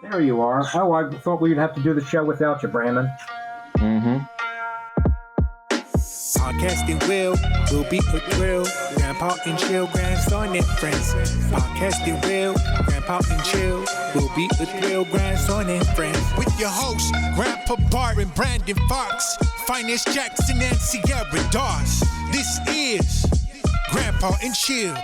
There you are. Oh, I thought we'd have to do the show without you, Brandon. Mm-hmm. Podcasting will be a thrill. Grandpa and chill, grandson and friends. Podcasting Grandpa and chill will be a thrill, grandson and friends. With your hosts, Grandpa Barton, Brandon Fox, Phines Jackson, and Sierra Dawes. This is Grandpa and Chill.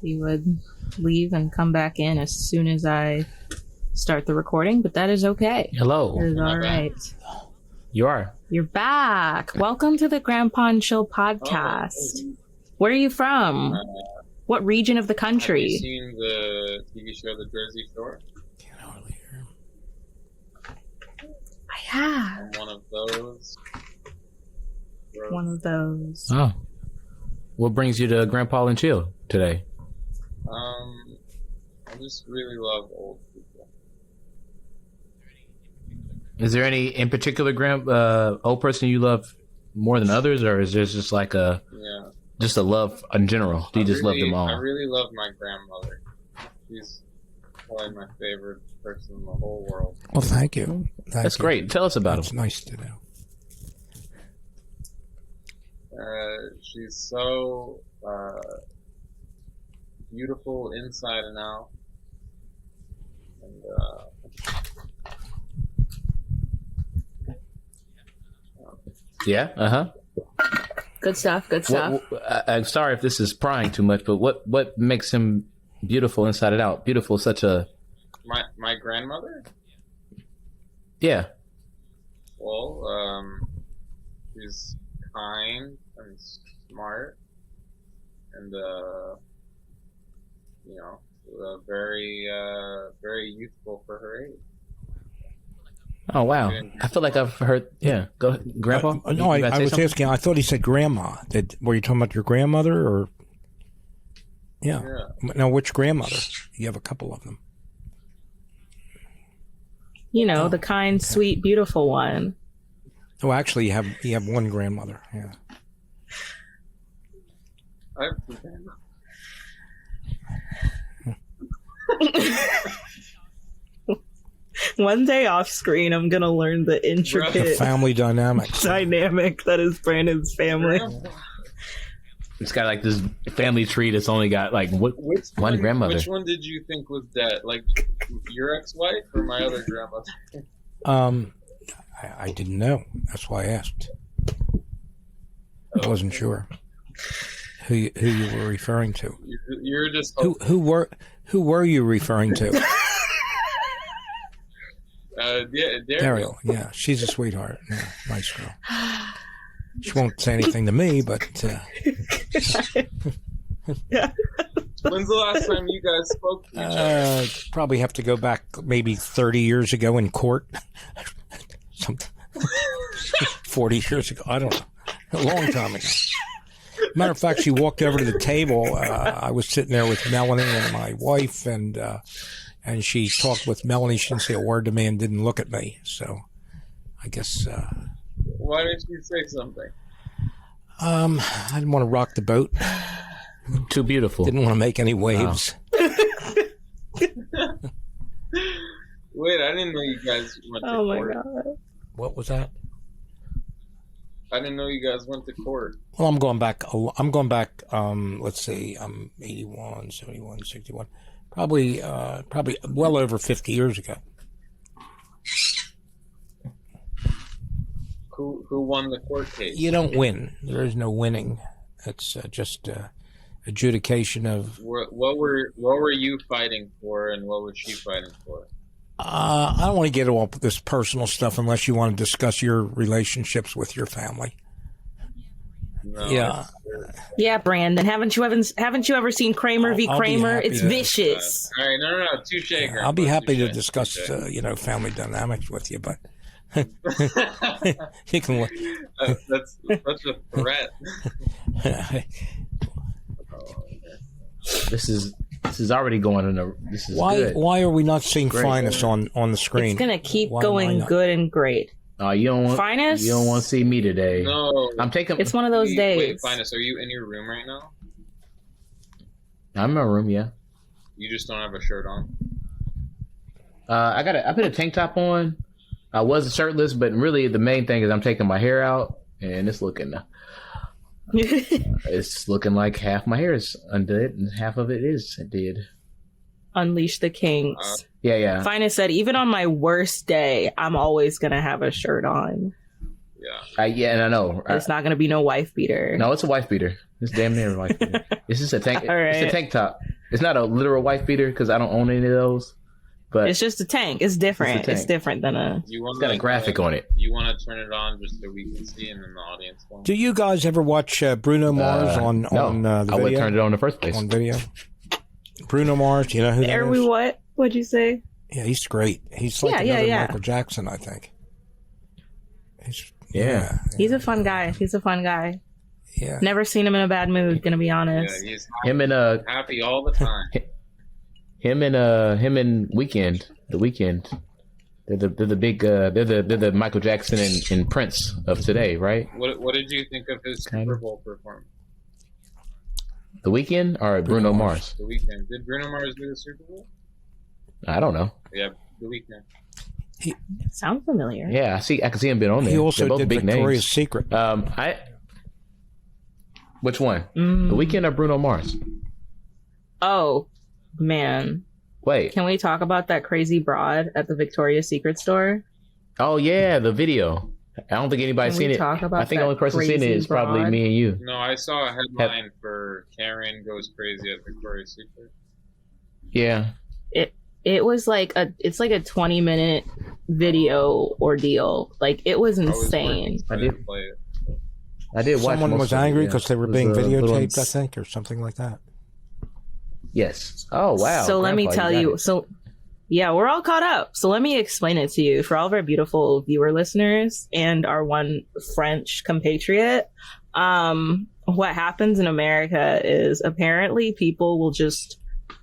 You would leave and come back in as soon as I start the recording, but that is okay. Hello. It is all right. You are. You're back. Welcome to the Grandpa and Chill podcast. Where are you from? What region of the country? Have you seen the TV show The Jersey Shore? Can't hardly hear him. I have. I'm one of those. One of those. Oh. What brings you to Grandpa and Chill today? I just really love old people. Is there any in particular old person you love more than others, or is there just like just a love in general? Do you just love them all? I really love my grandmother. She's probably my favorite person in the whole world. Well, thank you. That's great. Tell us about That's him. nice to know. She's so beautiful inside and out, and Yeah. Good stuff. Good stuff. I'm sorry if this is prying too much, but what makes him beautiful inside and out? Beautiful, such a my grandmother. Yeah. Well, she's kind and smart, and very youthful for her age. Oh wow! I feel like I've heard. Yeah, go ahead, Grandpa. No, I was something? asking. I thought he said grandma. Were you talking about your grandmother or? Yeah. Now, which grandmother? You have a couple of them. You know, the kind, sweet, beautiful one. Oh, actually, you have one grandmother. Yeah. I have two grandmas. One day off screen, I'm going to learn the The intricate family dynamics. dynamic that is Brandon's family. It's got like this family tree that's only got like one grandmother. Which one did you think was dead? Like your ex-wife or my other grandmother? I didn't know. That's why I asked. I wasn't sure who you were referring to. You're just Who were you referring to? Daryl. Yeah, she's a sweetheart. Yeah, nice girl. She won't say anything to me, but. When's the last time you guys spoke to each other? Probably have to go back maybe 30 years ago in court. 40 years ago. I don't know. A long time ago. Matter of fact, she walked over to the table. I was sitting there with Melanie and my wife, and she talked with Melanie. She didn't say a word to me and didn't look at me. So I guess. Why didn't you say something? I didn't want to rock the boat. Too beautiful. Didn't want to make any waves. Wait, I didn't know you guys went to court. Oh my God. What was that? I didn't know you guys went to court. Well, I'm going back. Let's see. I'm 81, 71, 61. Probably well over 50 years ago. Who won the court case? You don't win. There is no winning. It's just adjudication of. What were you fighting for, and what was she fighting for? I don't want to get all this personal stuff unless you want to discuss your relationships with your family. No, Yeah. Yeah, Brandon. Haven't you ever seen Kramer v. I'll be Kramer? happy It's to- vicious. All right, no, touche. Yeah, I'll be happy to discuss, family dynamics with you, but you can. That's such a threat. This is already going in a. This is Why? good. Why are we not seeing Great. Phines on the screen? It's going to keep Why am I going not? good and great. You don't want Phines? You don't want to see me today. No. I'm taking. It's one of those days. Wait, Phines, are you in your room right now? I'm in my room. Yeah. You just don't have a shirt on. I put a tank top on. I was shirtless, but really the main thing is I'm taking my hair out, and it's looking like half my hair is undid and half of it is dead. Unleash the kinks. Yeah. Phines said, even on my worst day, I'm always gonna have a shirt on. Yeah. And I know It's not gonna be no wife beater. No, it's a wife beater. It's damn near a wife beater. It's just a tank. All right. It's a tank top. It's not a literal wife beater because I don't own any of those. But It's just a tank. It's different. It's different than a. It's got a graphic on it. You want to turn it on just so we can see, and then the audience will. Do you guys ever watch Bruno Mars on the I video? would turn it on in the first place. On video. Bruno Mars, do you know who that is? What? What'd you say? Yeah, he's great. He's like another yeah. Michael Jackson, I think. Yeah. He's a fun guy. Yeah. Never seen him in a bad mood, gonna be honest. Yeah, he's Happy all the time. him and Weekend. The Weekend. They're the big they're the Michael Jackson and Prince of today, right? What did you think of his Super Bowl performance? The Weekend or Bruno Mars? The Weekend. Did Bruno Mars do the Super Bowl? I don't know. Yeah, The Weekend. Sounds familiar. Yeah, I can see him been on there. He also They're both did big Victoria's names. Secret. Which one? The Weekend or Bruno Mars? Oh, man. Wait. Can we talk about that crazy broad at the Victoria's Secret store? Oh yeah, the video. I don't think anybody's seen it. I think the only person seen it is probably me and you. No, I saw a headline for Karen goes crazy at Victoria's Secret. Yeah. It was like it's like a 20-minute video ordeal. Like, it was insane. I did watch. Someone was angry because they were being videotaped, I I think, or something like that. Yes. Oh wow. So let me tell you. So yeah, we're all caught up. So let me explain it to you for all of our beautiful viewer listeners and our one French compatriot. What happens in America is apparently people will just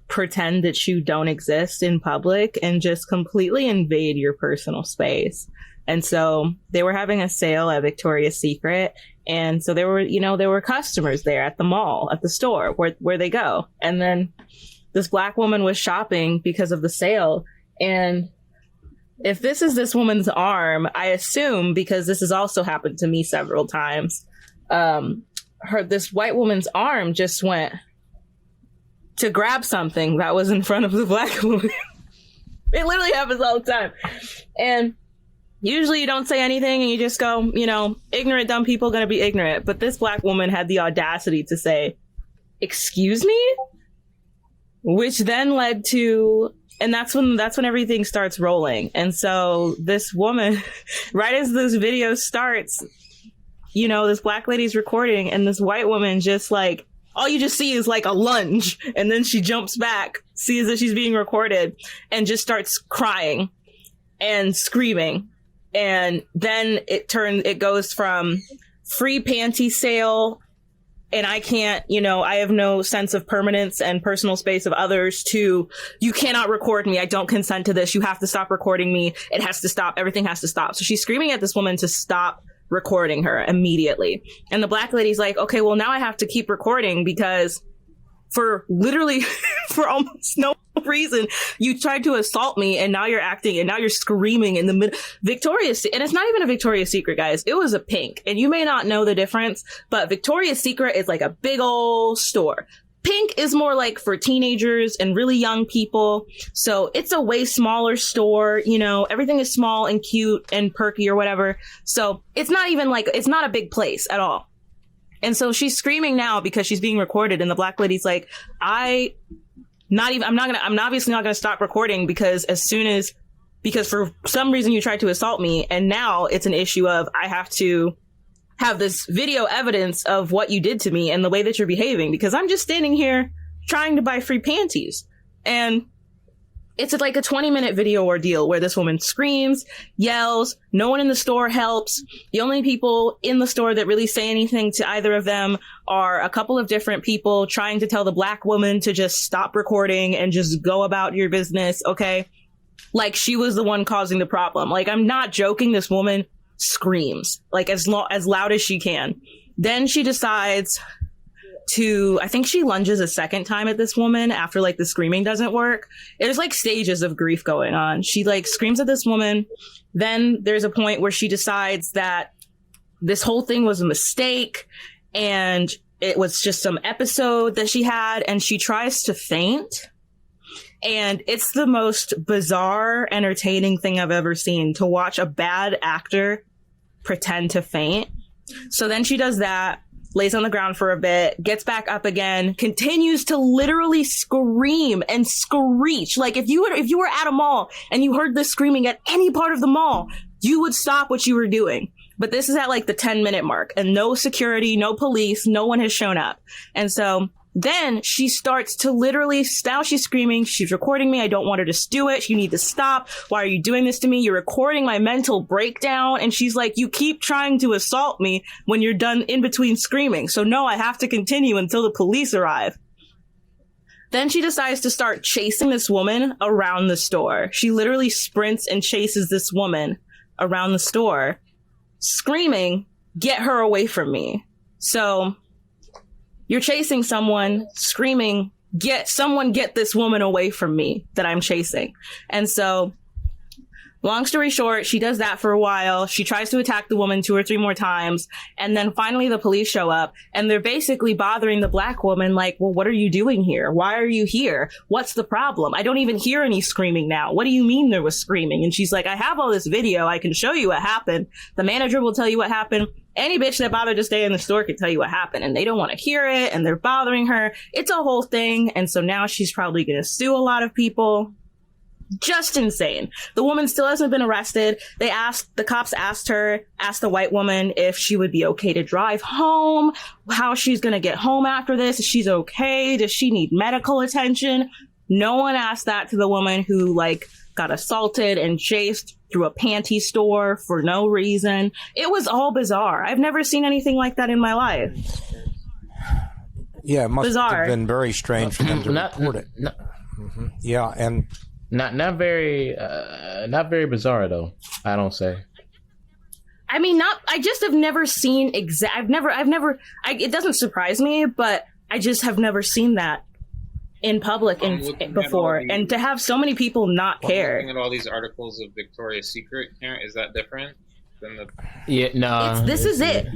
pretend that you don't exist in public and just completely invade your personal space. And so they were having a sale at Victoria's Secret. And so there were customers there at the mall, at the store where they go. And then this black woman was shopping because of the sale. And if this is this woman's arm, I assume, because this has also happened to me several times, this white woman's arm just went to grab something that was in front of the black woman. It literally happens all the time. And usually you don't say anything and you just go, ignorant, dumb people gonna be ignorant. But this black woman had the audacity to say, "Excuse me?" Which then led to, and that's when everything starts rolling. And so this woman, right as this video starts, this black lady's recording and this white woman just like, all you just see is like a lunge, and then she jumps back, sees that she's being recorded, and just starts crying and screaming. And then it goes from free panty sale, and I can't, I have no sense of permanence and personal space of others, to, you cannot record me. I don't consent to this. You have to stop recording me. It has to stop. Everything has to stop. So she's screaming at this woman to stop recording her immediately. And the black lady's like, okay, well, now I have to keep recording because for almost no reason, you tried to assault me, and now you're acting, and now you're screaming in the middle. And it's not even a Victoria's Secret, guys. It was a Pink. And you may not know the difference, but Victoria's Secret is like a big old store. Pink is more like for teenagers and really young people. So it's a way smaller store. Everything is small and cute and perky or whatever. So it's not even like, it's not a big place at all. And so she's screaming now because she's being recorded, and the black lady's like, I'm obviously not going to stop recording because for some reason you tried to assault me, and now it's an issue of, I have to have this video evidence of what you did to me and the way that you're behaving, because I'm just standing here trying to buy free panties. And it's like a 20-minute video ordeal where this woman screams, yells, no one in the store helps. The only people in the store that really say anything to either of them are a couple of different people trying to tell the black woman to just stop recording and just go about your business, okay? Like she was the one causing the problem. Like, I'm not joking. This woman screams like as loud as she can. Then she decides to, I think she lunges a second time at this woman after like the screaming doesn't work. There's like stages of grief going on. She like screams at this woman. Then there's a point where she decides that this whole thing was a mistake and it was just some episode that she had, and she tries to faint. And it's the most bizarre, entertaining thing I've ever seen, to watch a bad actor pretend to faint. So then she does that, lays on the ground for a bit, gets back up again, continues to literally scream and screech. Like if you were at a mall and you heard this screaming at any part of the mall, you would stop what you were doing. But this is at like the 10-minute mark, and no security, no police, no one has shown up. And so then she starts to literally, now she's screaming, she's recording me, I don't want her to do it, you need to stop, why are you doing this to me, you're recording my mental breakdown. And she's like, you keep trying to assault me when you're done in between screaming, so no, I have to continue until the police arrive. Then she decides to start chasing this woman around the store. She literally sprints and chases this woman around the store, screaming, get her away from me. So you're chasing someone, screaming, get this woman away from me that I'm chasing. And so, long story short, she does that for a while. She tries to attack the woman 2 or 3 more times. And then finally the police show up, and they're basically bothering the black woman like, well, what are you doing here? Why are you here? What's the problem? I don't even hear any screaming now. What do you mean there was screaming? And she's like, I have all this video. I can show you what happened. The manager will tell you what happened. Any bitch that bothered to stay in the store can tell you what happened, and they don't want to hear it, and they're bothering her. It's a whole thing. And so now she's probably going to sue a lot of people. Just insane. The woman still hasn't been arrested. The cops asked the white woman if she would be okay to drive home, how she's going to get home after this. If she's okay. Does she need medical attention? No one asked that to the woman who like got assaulted and chased through a panty store for no reason. It was all bizarre. I've never seen anything like that in my life. Yeah, it must Bizarre. have been very strange for them to report it. Yeah, and not very bizarre though. I don't say. I mean, I just have never seen it doesn't surprise me, but I just have never seen that in public before. And to have so many people not care. Looking at all these articles of Victoria's Secret, Karen, is that different than the? Yeah, no. This is it.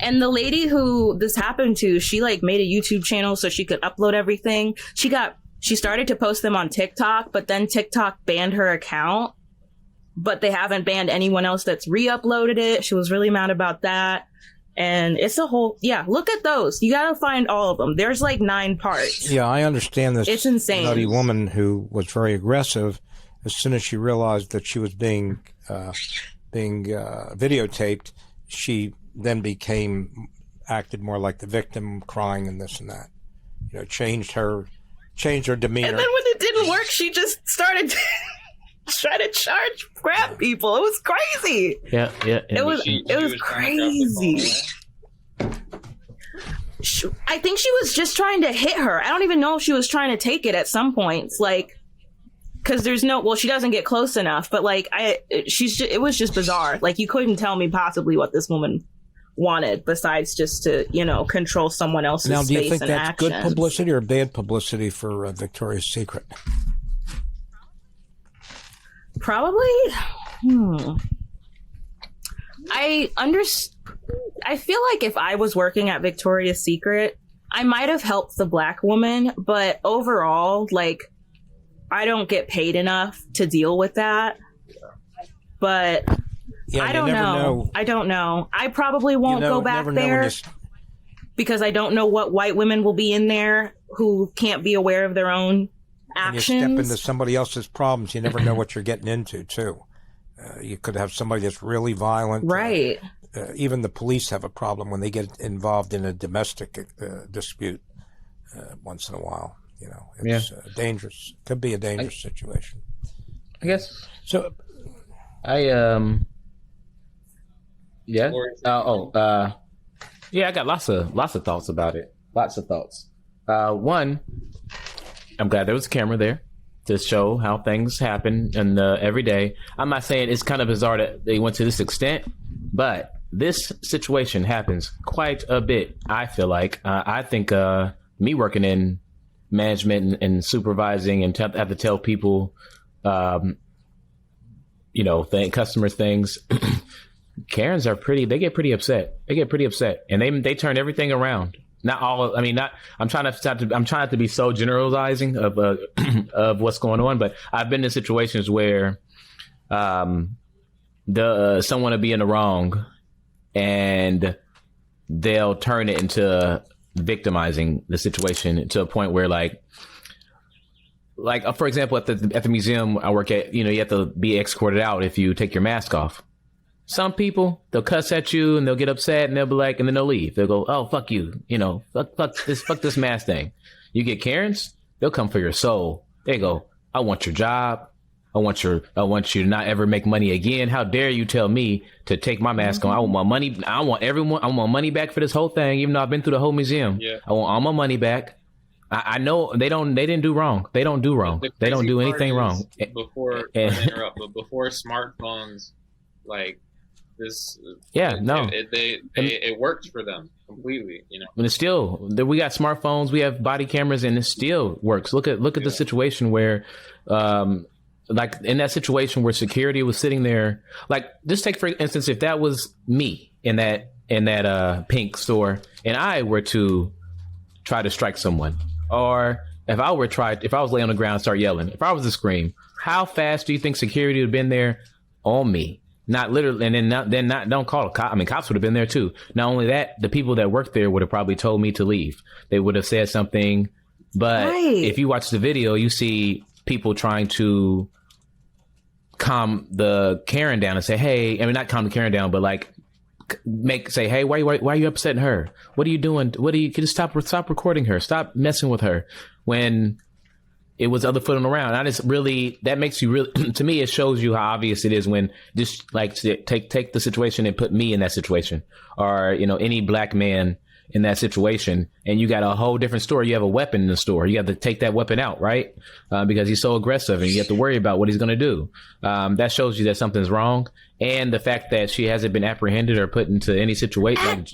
And the lady who this happened to, she like made a YouTube channel so she could upload everything. She started to post them on TikTok, but then TikTok banned her account. But they haven't banned anyone else that's re-uploaded it. She was really mad about that. And it's a whole, look at those. You gotta find all of them. There's like 9 parts. Yeah, I understand this. It's insane. Nutty woman who was very aggressive. As soon as she realized that she was being videotaped, she then acted more like the victim, crying and this and that. You know, changed her demeanor. And then when it didn't work, she just started trying to grab people. It was crazy. Yeah. It was crazy. I think she was just trying to hit her. I don't even know if she was trying to take it at some points, like, because she doesn't get close enough. But like, it was just bizarre. Like, you couldn't tell me possibly what this woman wanted besides just to, control someone else's space and Now, do you think that's actions. good publicity or bad publicity for Victoria's Secret? Probably. I feel like if I was working at Victoria's Secret, I might have helped the black woman, but overall, like, I don't get paid enough to deal with that. But I don't know. I don't know. I probably won't go back there because I don't know what white women will be in there who can't be aware of their own actions. You step into somebody else's problems, you never know what you're getting into, too. You could have somebody that's really violent. Right. Even the police have a problem when they get involved in a domestic dispute once in a while. It's dangerous. Could be a dangerous situation. I guess. So, yeah. I got lots of thoughts about it. Lots of thoughts. One, I'm glad there was a camera there. to show how things happen and every day. I'm not saying it's kind of bizarre that they went to this extent, but this situation happens quite a bit. I feel like I think me working in management and supervising and have to tell people, customers things. Karens are they get pretty upset. And they turn everything around. Not all, I mean, not, I'm trying not to be so generalizing of of what's going on, but I've been in situations where someone will be in the wrong and they'll turn it into victimizing the situation to a point where like for example, at the museum I work at, you have to be escorted out if you take your mask off. Some people, they'll cuss at you and they'll get upset and they'll be like, and then they'll leave. They'll go, oh, fuck you. Fuck this mask thing. You get Karens, they'll come for your soul. They go, I want your job. I want you to not ever make money again. How dare you tell me to take my mask on? I want my money. I want money back for this whole thing, even though I've been through the whole museum. Yeah. I want all my money back. I know they didn't do wrong. They don't do wrong. They don't do anything wrong. Before smartphones, like, this, it worked for them completely, And it's still, we got smartphones, we have body cameras, and it still works. Look at the situation where, like in that situation where security was sitting there, like just take for instance, if that was me in that pink store, and I were to try to strike someone, or if I was laying on the ground and start yelling, if I was to scream, how fast do you think security would have been there on me? Not literally, and don't call a cop. I mean, cops would have been there too. Not only that, the people that worked there would have probably told me to leave. They would have said something. But if you watch the video, you see people trying to calm the Karen down and say, hey, I mean, not calm the Karen down, but like say, hey, why are you upsetting her? What are you doing? Can you stop recording her? Stop messing with her. When it was other footing around. That makes you really, to me, it shows you how obvious it is when just like take the situation and put me in that situation, or, any black man in that situation, and you got a whole different story. You have a weapon in the store. You have to take that weapon out, right? Because he's so aggressive and you have to worry about what he's going to do. That shows you that something's wrong. And the fact that she hasn't been apprehended or put into any situation.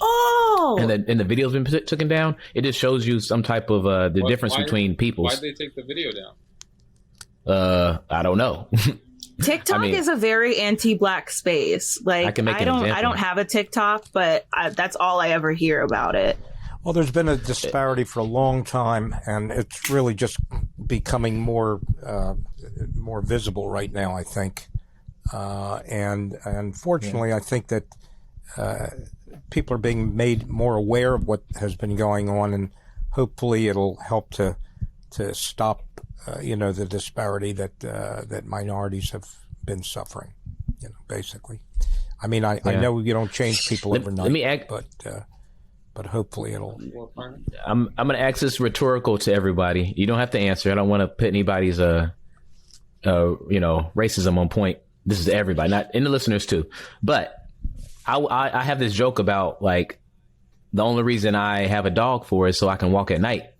And the video's been taken down. It just shows you some type of the difference between people. Why'd they take the video down? I don't know. TikTok is a very anti-black space. Like I don't have a TikTok, but that's all I ever hear about it. Well, there's been a disparity for a long time, and it's really just becoming more visible right now, I think. And unfortunately, I think that people are being made more aware of what has been going on, and hopefully it'll help to stop, the disparity that minorities have been suffering, basically. I mean, I know you don't change people overnight, but hopefully it'll. I'm going to ask this rhetorical to everybody. You don't have to answer. I don't want to put anybody's, racism on point. This is everybody, not in the listeners too. But I have this joke about like the only reason I have a dog for is so I can walk at night,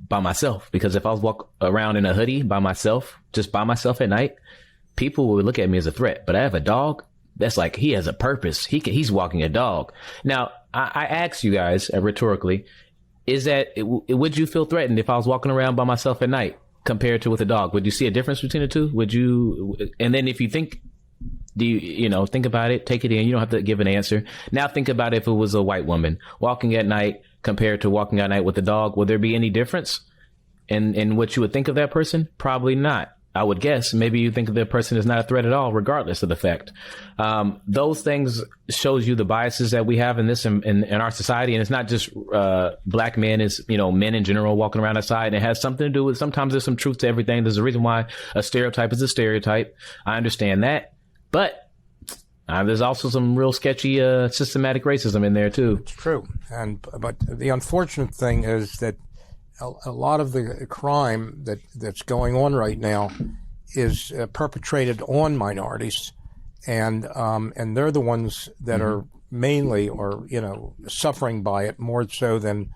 by myself. Because if I was walk around in a hoodie just by myself at night, people would look at me as a threat. But I have a dog. That's like, he has a purpose. He's walking a dog. Now, I ask you guys rhetorically, would you feel threatened if I was walking around by myself at night compared to with a dog? Would you see a difference between the two? Would you? And then if you think, think about it, take it in. You don't have to give an answer. Now think about if it was a white woman walking at night compared to walking at night with a dog. Would there be any difference in what you would think of that person? Probably not. I would guess maybe you think of the person as not a threat at all, regardless of the fact. Those things shows you the biases that we have in our society. And it's not just black men, it's, men in general walking around outside. And it has something to do with, sometimes there's some truth to everything. There's a reason why a stereotype is a stereotype. I understand that. But there's also some real sketchy systematic racism in there, too. It's true. But the unfortunate thing is that a lot of the crime that's going on right now is perpetrated on minorities, and they're the ones that are mainly, or suffering by it more so than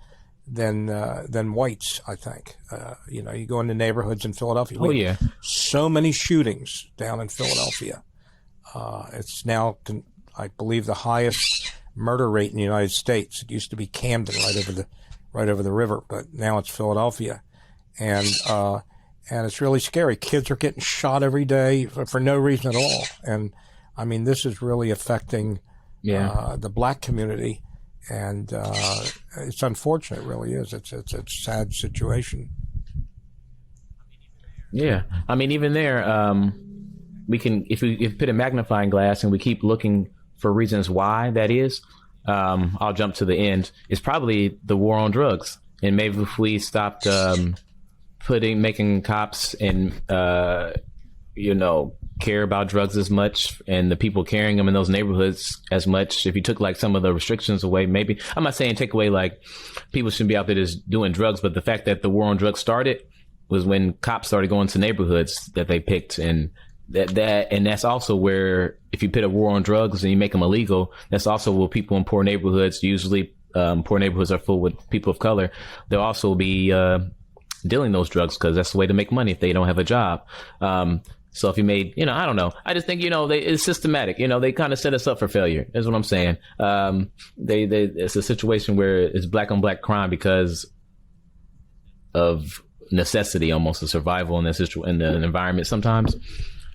than whites, I think. You know, you go into neighborhoods in Philadelphia. Oh, yeah. So many shootings down in Philadelphia. It's now, I believe, the highest murder rate in the United States. It used to be Camden, right over the river, but now it's Philadelphia. And it's really scary. Kids are getting shot every day for no reason at all. And I mean, this is really affecting the black community. And it's unfortunate, it really is. It's a sad situation. Yeah, I mean, even there, we can if we put a magnifying glass and we keep looking for reasons why that is. I'll jump to the end. It's probably the war on drugs, and maybe if we stopped making cops and care about drugs as much, and the people carrying them in those neighborhoods as much. If you took like some of the restrictions away, maybe, I'm not saying take away like people shouldn't be out there just doing drugs, but the fact that the war on drugs started was when cops started going to neighborhoods that they picked, and that's also where if you put a war on drugs and you make them illegal, that's also where people in poor neighborhoods, usually poor neighborhoods are full with people of color, they'll also be dealing those drugs because that's the way to make money if they don't have a job. So if you made, I don't know. I just think, it's systematic. They kind of set us up for failure. That's what I'm saying. It's a situation where it's black on black crime because of necessity, almost, of survival in the environment sometimes.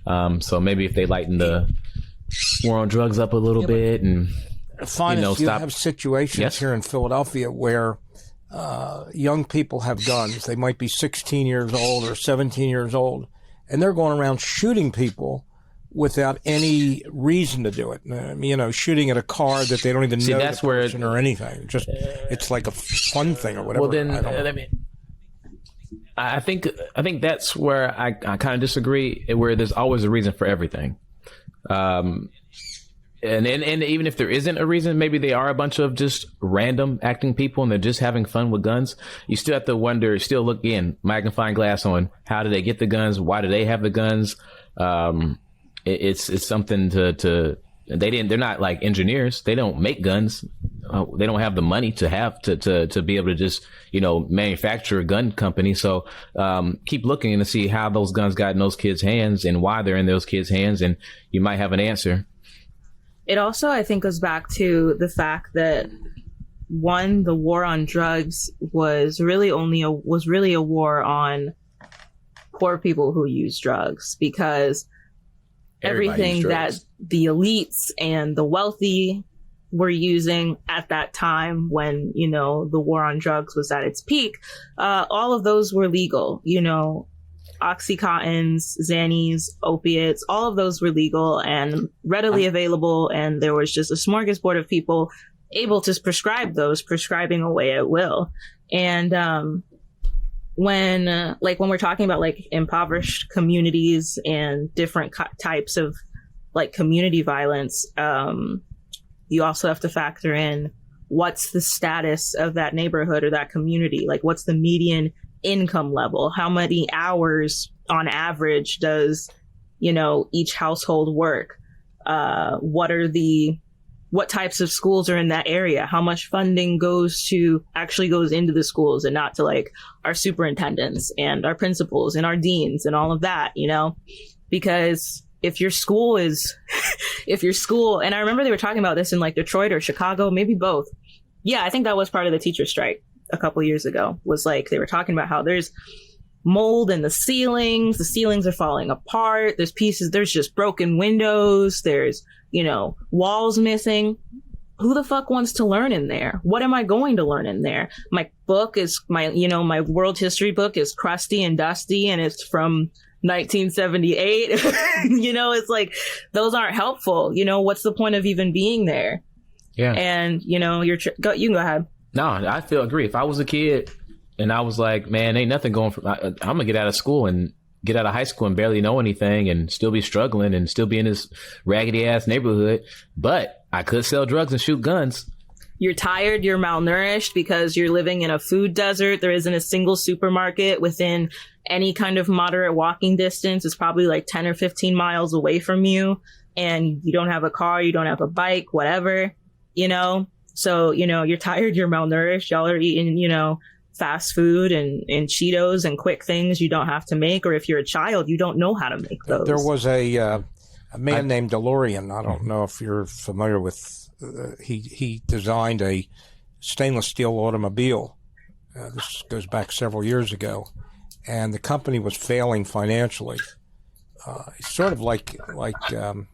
So maybe if they lighten the war on drugs up a little bit and, Phines, you have situations here in Philadelphia where young people have guns. They might be 16 years old or 17 years old. And they're going around shooting people without any reason to do it. Shooting at a car that they don't even know the person or anything. Just it's like a fun thing or whatever. Well, then I think that's where I kind of disagree. Where there's always a reason for everything, and even if there isn't a reason, maybe they are a bunch of just random acting people and they're just having fun with guns. You still have to wonder, look in magnifying glass on how do they get the guns? Why do they have the guns? It's something they're not like engineers. They don't make guns. They don't have the money to be able to just, manufacture a gun company. So, keep looking to see how those guns got in those kids' hands and why they're in those kids' hands. And you might have an answer. It also, I think, goes back to the fact that the war on drugs was really a war on poor people who use drugs, because everything that the elites and the wealthy were using at that time when, the war on drugs was at its peak, all of those were legal, Oxycontins, Xannies, opiates, all of those were legal and readily available. And there was just a smorgasbord of people able to prescribing away at will. And when we're talking about like impoverished communities and different types of like community violence, you also have to factor in what's the status of that neighborhood or that community. Like, what's the median income level? How many hours on average does, each household work? What types of schools are in that area? How much funding goes into the schools and not to like our superintendents and our principals and our deans and all of that, because if your school, and I remember they were talking about this in like Detroit or Chicago, maybe both. Yeah, I think that was part of the teacher strike a couple of years ago, was like they were talking about how there's mold in the ceilings are falling apart, there's just broken windows, there's walls missing. Who the fuck wants to learn in there? What am I going to learn in there? My book is my world history book is crusty and dusty and it's from 1978. It's like, those aren't helpful. What's the point of even being there? Yeah. And you can go ahead. No, I agree. If I was a kid and I was like, man, ain't nothing going for, I'm going to get out of school and get out of high school and barely know anything and still be struggling and still be in this raggedy ass neighborhood. But I could sell drugs and shoot guns. You're tired, you're malnourished because you're living in a food desert. There isn't a single supermarket within any kind of moderate walking distance. It's probably like 10 or 15 miles away from you. And you don't have a car, you don't have a bike, whatever, So, you're tired, you're malnourished, y'all are eating, fast food and Cheetos and quick things you don't have to make. Or if you're a child, you don't know how to make those. There was a man named DeLorean. I don't know if you're familiar with. He designed a stainless steel automobile. This goes back several years ago, and the company was failing financially. Sort of like I'm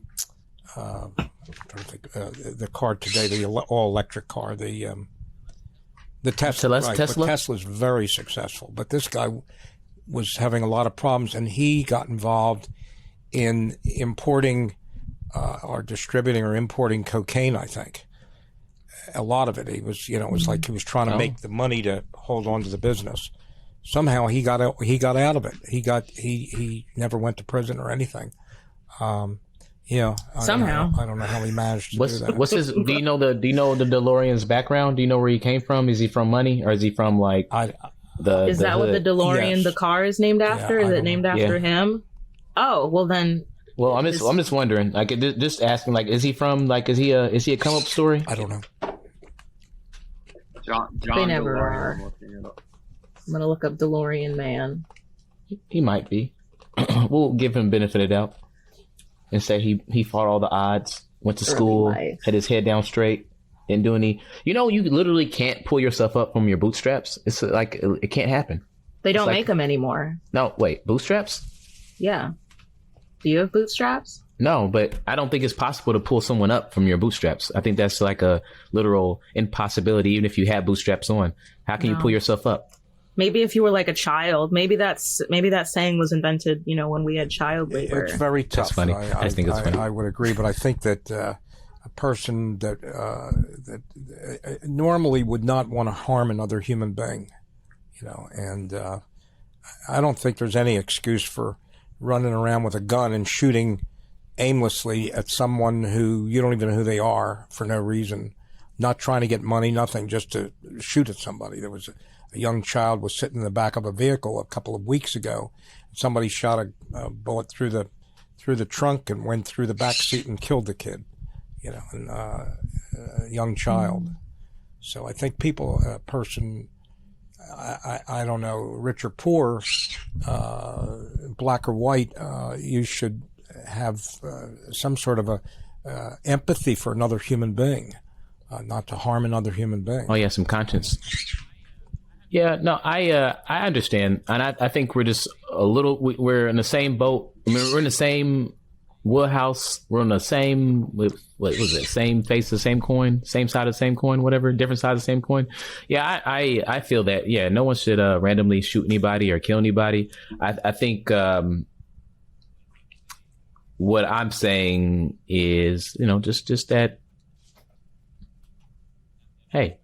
trying to think, the car today, the all electric car, the Tesla. Right, Tesla? but Tesla's very successful, but this guy was having a lot of problems, and he got involved in importing or distributing or importing cocaine, I think. A lot of it. He was, it was like he was trying to make the money to hold on to the business. Somehow he got out of it. He never went to prison or anything. Somehow. I don't know how he managed to do that. What's his? Do you know the DeLorean's background? Do you know where he came from? Is he from money, or is he from like Is that what the DeLorean, Yes. the car, is named after? Yeah, Is it named after him? Oh, well then. Well, I'm just wondering, like, just asking, like, is he a come up story? I don't know. John They never DeLorean, are. I'm looking it up. I'm gonna look up DeLorean man. He might be. We'll give him benefit of the doubt and say he fought all the odds, went to school, life. had his head down straight, didn't do any. You literally can't pull yourself up from your bootstraps. It's like it can't happen. They don't like- make them anymore. No, wait, bootstraps? Yeah. Do you have bootstraps? No, but I don't think it's possible to pull someone up from your bootstraps. I think that's like a literal impossibility, even if you have bootstraps on. How can you pull yourself up? Maybe if you were like a child, maybe that saying was invented, when we had child labor. It's very tough. That's funny. I think it's funny. I would agree, but I think that a person that normally would not want to harm another human being, and I don't think there's any excuse for running around with a gun and shooting aimlessly at someone who you don't even know who they are for no reason, not trying to get money, nothing, just to shoot at somebody. There was a young child was sitting in the back of a vehicle a couple of weeks ago. Somebody shot a bullet through the trunk and went through the back seat and killed the kid, and a young child. So I think a person, I don't know, rich or poor, black or white, you should have some sort of a empathy for another human being, not to harm another human being. Oh yeah, some conscience. Yeah, no, I understand, and I think we're just a little. We're in the same boat. I mean, we're in the same wheelhouse. We're on the same. What was it? Same face of the same coin. Same side of the same coin. Whatever. Different side of the same coin. Yeah, I feel that. Yeah, no one should randomly shoot anybody or kill anybody. I think what I'm saying is, just that. Hey.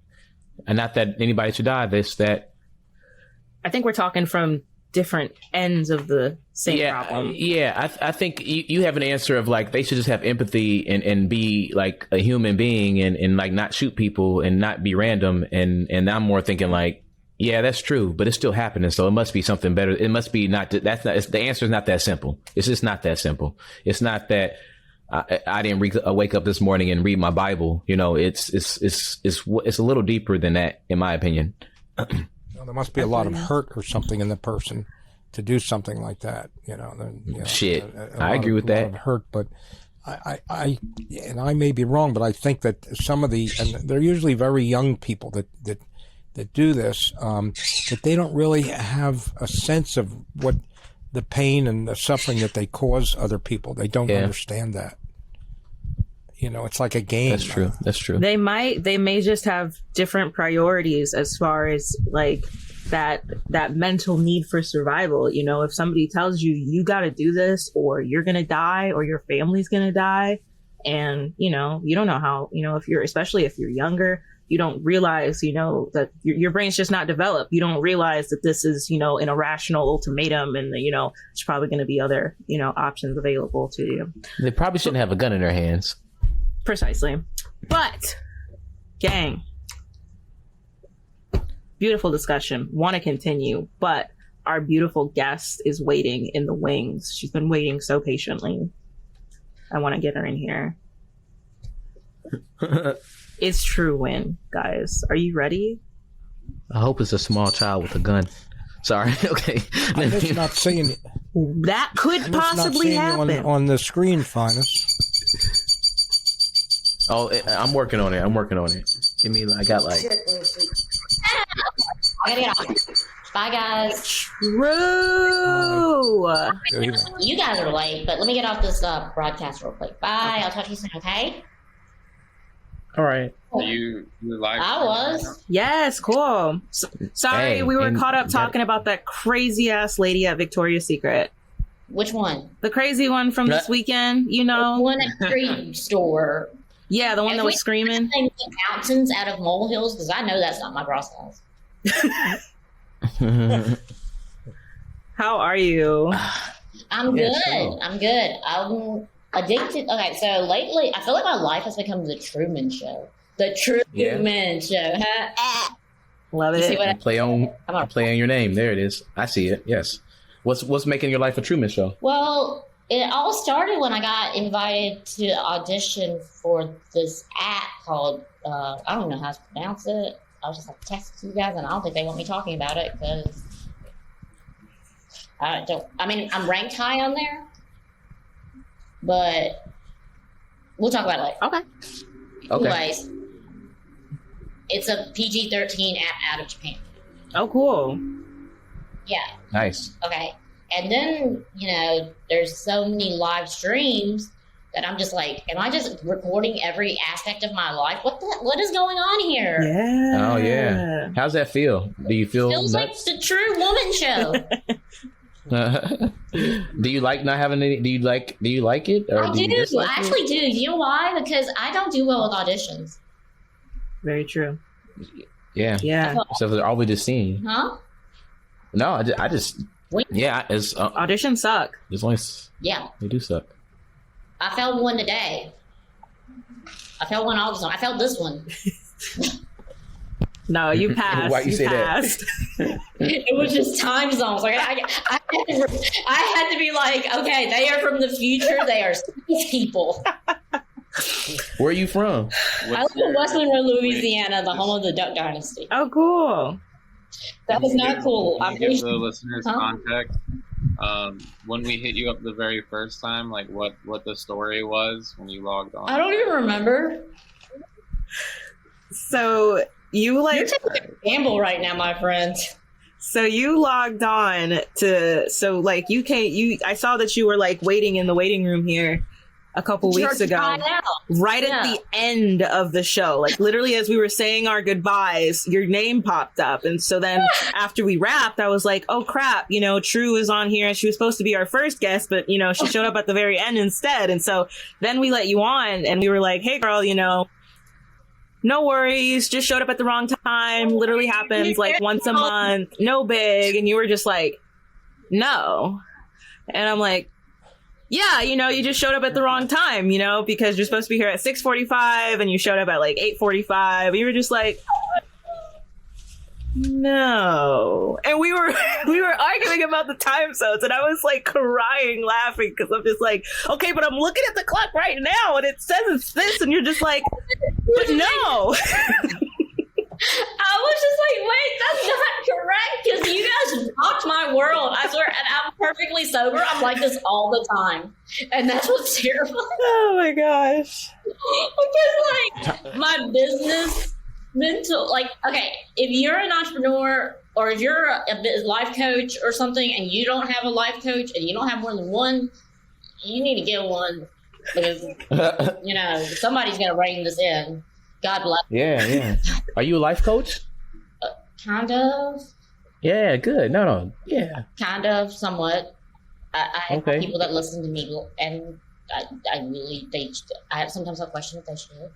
And not that anybody should die. That I think we're talking from different ends of the same problem. Yeah, I think you have an answer of like they should just have empathy and be like a human being and like not shoot people and not be random. And I'm more thinking like, yeah, that's true, but it's still happening. So it must be something better. It must be not. The answer is not that simple. It's just not that simple. It's not that. I didn't wake up this morning and read my Bible. It's a little deeper than that, in my opinion. There must be a lot of hurt or something in the person to do something like that. Shit, I agree with a lot that. of hurt, but I may be wrong, but I think that some of and they're usually very young people that do this, that they don't really have a sense of what the pain and the suffering that they cause other people. They don't understand that. It's like a game. That's true. They may just have different priorities as far as like that mental need for survival. If somebody tells you you got to do this or you're going to die or your family's going to die, and you don't know how, especially if you're younger, you don't realize, that your brain's just not developed. You don't realize that this is, an irrational ultimatum and that, there's probably going to be other, options available to you. They probably shouldn't have a gun in their hands. Precisely. But, gang, beautiful discussion. Want to continue, but our beautiful guest is waiting in the wings. She's been waiting so patiently. I want to get her in here. It's Truc Nguyen, guys. Are you ready? I hope it's a small child with a gun. Sorry. Okay. I'm just not seeing it. That could I'm just not possibly seeing happen. you on the screen, Phines. Oh, I'm working on it. Give me. I got like. I gotta get off. Bye, guys. True. You guys are late, but let me get off this broadcast real quick. Bye. I'll talk to you soon, okay? All right. You live? I was. Yes, cool. Sorry, Hey, we were and caught up you talking about that crazy ass lady at Victoria's Secret. Which one? The crazy one from this weekend, you The know? one at the street store. Yeah, the one that was screaming. Make mountains out of molehills, because I know that's not my bra size. How are you? I'm Yeah, good. sure. I'm good. I'm addicted. Okay, so lately, I feel like my life has become the Truman Show. The Truman Show. Huh? Love You see it. what I Play on your name. There it is. I see it. Yes. What's making your life a Truman Show? Well, it all started when I got invited to audition for this app called, I don't know how to pronounce it. I was just like texting you guys, and I don't think they want me talking about it because I'm ranked high on there, but we'll talk about it later. Okay. Okay. Anyways, it's a PG-13 app out of Japan. Oh, cool. Yeah. Nice. Okay. And then, there's so many live streams that I'm just like, am I just recording every aspect of my life? What is going on here? Yeah. Oh yeah. How's that feel? Do you feel Feels like nuts? the True Woman Show. Do you like not having any? Do you like it? Or I do. You do. dislike I actually do. You know why? Because I don't do well with auditions. Very true. it? Yeah. Yeah. So are we just seeing? Huh? No, I just. Wait. Yeah. It's Auditions suck. there's only Yeah. they do suck. I failed one today. I failed one all the time. I failed this one. No, you passed. Why you say that? passed. It was just time zones. Like I had to be like, okay, they are from the future. They are space people. Where are you from? I live in West Monroe, Louisiana, the home of the Duck Dynasty. Oh, cool. That was not cool. Can I'm you pretty give the listeners Huh? context. When we hit you up the very first time, like what the story was when you logged on. I don't even remember. So you You're taking a gamble right now, my friend. So you logged on to, I saw that you were like waiting in the waiting room here a couple weeks ago, right at the end of the show. Like literally as we were saying our goodbyes, your name popped up. And so then after we wrapped, I was like, oh crap, True is on here. She was supposed to be our first guest, but she showed up at the very end instead. And so then we let you on and we were like, hey girl, no worries, just showed up at the wrong time. Literally happens like once a month, no big. And you were just like, no. And I'm like, yeah, you just showed up at the wrong time, because you're supposed to be here at 6:45 and you showed up at like 8:45. You were just like, no. And we were arguing about the time zones and I was like crying laughing because I'm just like, okay, but I'm looking at the clock right now and it says it's this, and you're just like, but no. I was just like, wait, that's not correct, because you guys rocked my world. I swear, and I'm perfectly sober. I'm like this all the time. And that's what's terrible. Oh my gosh. Because like my business mental, like, okay, if you're an entrepreneur or if you're a life coach or something and you don't have a life coach and you don't have more than one, you need to get one, because somebody's gonna rein this in. God bless. Yeah. Are you a life coach? Kind of. Yeah, good. No. Yeah. Kind of, somewhat. I have Okay. people that listen to me, and I sometimes have questions if they should.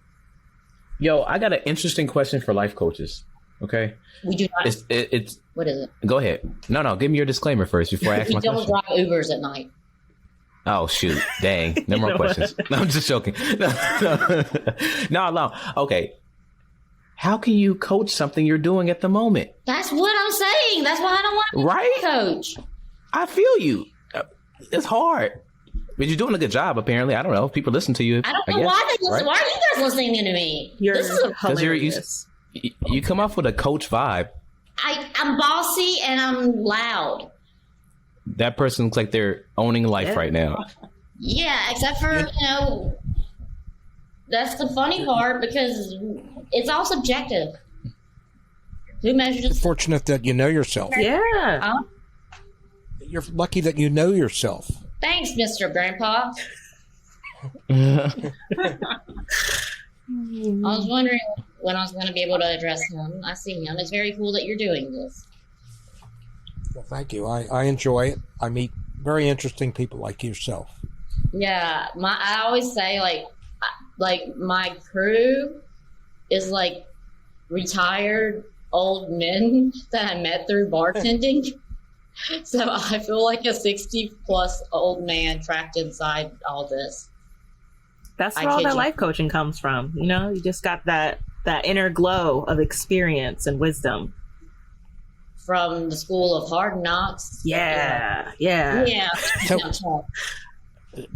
Yo, I got an interesting question for life coaches. Okay. We do not. It's What is it? Go ahead. No, give me your disclaimer first before I ask We my don't question. drive Ubers at night. Oh shoot! Dang, no more questions. No, I'm just joking. No. Okay. How can you coach something you're doing at the moment? That's what I'm saying. That's why I don't want to be Right? a coach. I feel you. It's hard. But you're doing a good job, apparently. I don't know. People listen to you. I don't know why they listen. right? Why are you guys listening to me? You're Because hilarious. you come off with a coach vibe. I'm bossy and I'm loud. That person looks like they're owning life right now. Yeah, except for, that's the funny part because it's all subjective. Who measures You're fortunate that you know yourself. Yeah. You're lucky that you know yourself. Thanks, Mr. Grandpa. I was wondering when I was going to be able to address him. I see him. It's very cool that you're doing this. Well, thank you. I enjoy it. I meet very interesting people like yourself. Yeah, I always say like my crew is like retired old men that I met through bartending. So I feel like a 60-plus old man trapped inside all this. That's where all that life coaching comes from. You know, you just got that inner glow of experience and wisdom. From the school of hard knocks. Yeah.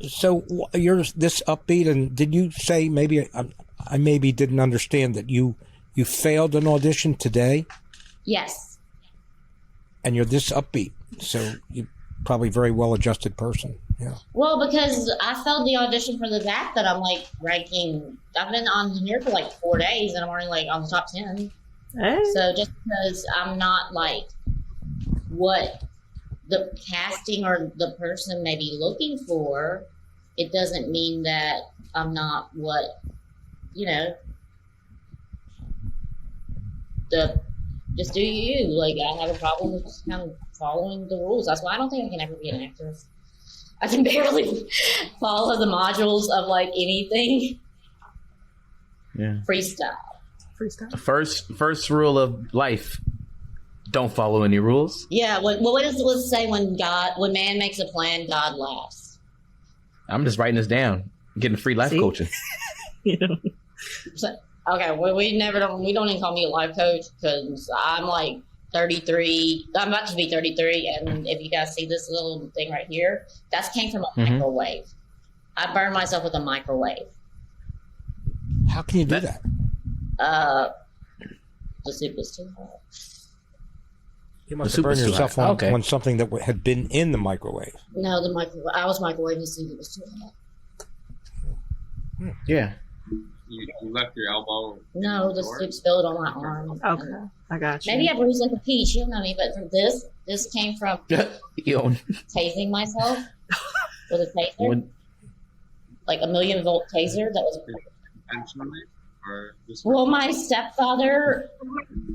So you're this upbeat, and did you say maybe I maybe didn't understand that you failed an audition today? Yes. And you're this upbeat, so you're probably a very well-adjusted person. Yeah. Well, because I failed the audition for the ZAP that I'm like ranking. I've been on here for like 4 days, and I'm already like on the top 10. Hey. So just because I'm not like what the casting or the person may be looking for, it doesn't mean that I'm not what, just do you. Like, I have a problem with just kind of following the rules. That's why I don't think I can ever be an actress. I can barely follow the modules of like anything. Yeah. Freestyle. First rule of life: don't follow any rules. Yeah. What does it say when man makes a plan, God laughs? I'm just writing this down. Getting free life coaching. So, okay, we don't even call me a life coach because I'm like 33. I'm about to be 33, and if you guys see this little thing right here, that came from a microwave. I burned myself with a microwave. How can you do that? The soup was too hot. You must have burned yourself on something that had been in the microwave. No, I was microwaving the soup. It was too hot. Yeah. You left your elbow. No, the soup spilled on my arm. Okay, I got you. Maybe I bruised like a peach. You don't know me, but from this came from tasing myself with a taser, like a 1,000,000-volt taser that was. Intentionally, or just Well, my stepfather,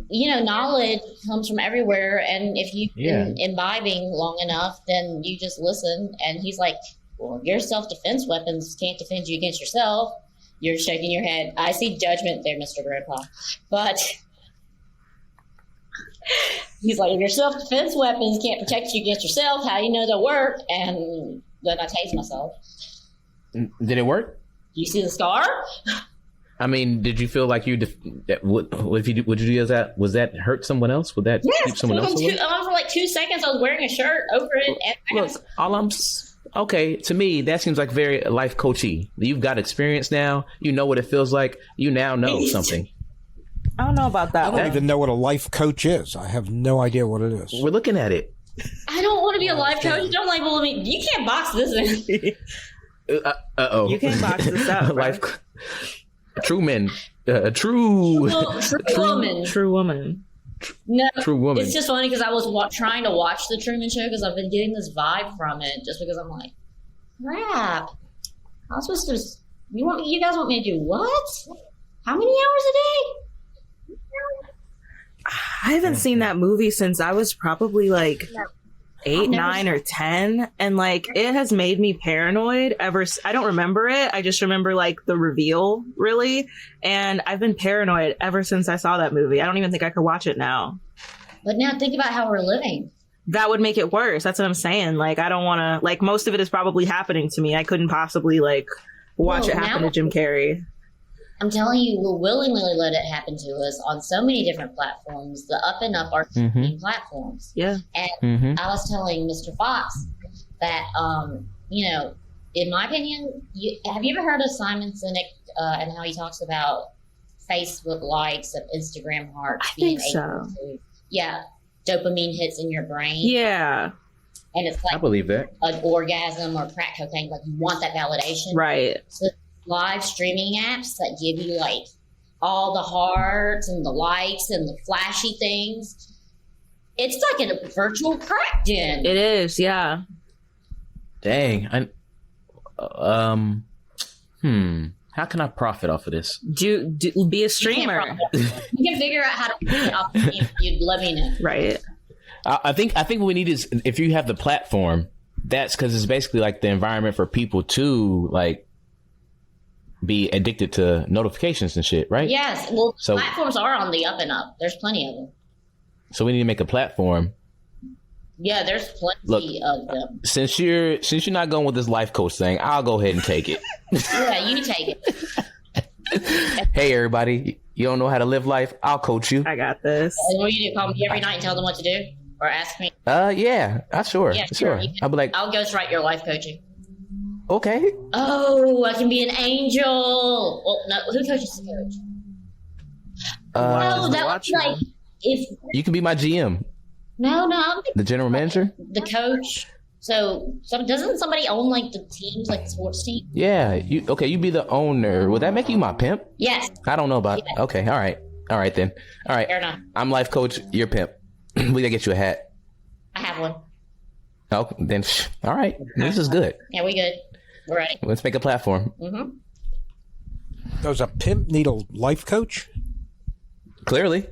knowledge comes from everywhere, and if you've been imbibing long enough, then you just listen. And he's like, "Well, your self-defense weapons can't defend you against yourself." You're shaking your head. I see judgment there, Mr. Grandpa. But he's like, if your self-defense weapons can't protect you against yourself, how do you know they'll work? And then I tased myself. Did it work? You see the scar? I mean, did you feel like would you do that? Was that hurt someone else? Would that keep someone else away? For like 2 seconds, I was wearing a shirt over it. And Look, okay, to me, that seems like very life coachy. You've got experience now. You know what it feels like. You now know something. I don't know about that. I don't even know what a life coach is. I have no idea what it is. We're looking at it. I don't want to be a life coach. Don't label me. You can't box this in. Uh-oh. You can't box this out. Life Truman. True woman. True woman. No, True woman. It's just funny because I was trying to watch the Truman Show because I've been getting this vibe from it. Just because I'm like, crap. I'm supposed to. You guys want me to do what? How many hours a day? I haven't seen that movie since I was probably like 8, 9, or 10, and like it has made me paranoid I don't remember it. I just remember like the reveal, really, and I've been paranoid ever since I saw that movie. I don't even think I could watch it now. But now think about how we're living. That would make it worse. That's what I'm saying. Like, I don't want to, like, most of it is probably happening to me. I couldn't possibly like watch it happen to Jim Carrey. I'm telling you, we'll willingly let it happen to us on so many different platforms. The up and up are platforms. Yeah. And I was telling Mr. Fox that, in my opinion, have you ever heard of Simon Sinek and how he talks about Facebook likes and Instagram hearts? I think so. Yeah, dopamine hits in your brain. Yeah. And it's like I believe that. an orgasm or crack cocaine. Like you want that validation. Right. So live streaming apps that give you like all the hearts and the likes and the flashy things. It's like a virtual crack den. It is, yeah. Dang. How can I profit off of this? Do be a streamer. You can figure out how to put it off if you'd let me know. Right. I think what we need is, if you have the platform, that's because it's basically like the environment for people to like be addicted to notifications and shit, right? Yes. Well, platforms are on the up and up. There's plenty of them. So we need to make a platform. Yeah, there's plenty of them. Since you're not going with this life coach thing, I'll go ahead and take it. Yeah, you take it. Hey, everybody, you don't know how to live life? I'll coach you. I got this. And what you do, call me every night and tell them what to do, or ask me. Yeah, sure. I'll be like, I'll ghostwrite your life coaching. Okay. Oh, I can be an angel. Well, no, who coaches the coach? No, that was like if you can be my GM. No, the general manager, the coach. So doesn't somebody own like the teams, like the sports team? Yeah. You be the owner. Would that make you my pimp? Yes. I don't know about. Yes. Okay. All right then. All right. Fair enough. I'm life coach. You're pimp. We gotta get you a hat. I have one. Oh, then all right. This is good. Yeah, we good. We're ready. Let's make a platform. Mm-hmm. Does a pimp need a life coach? Clearly.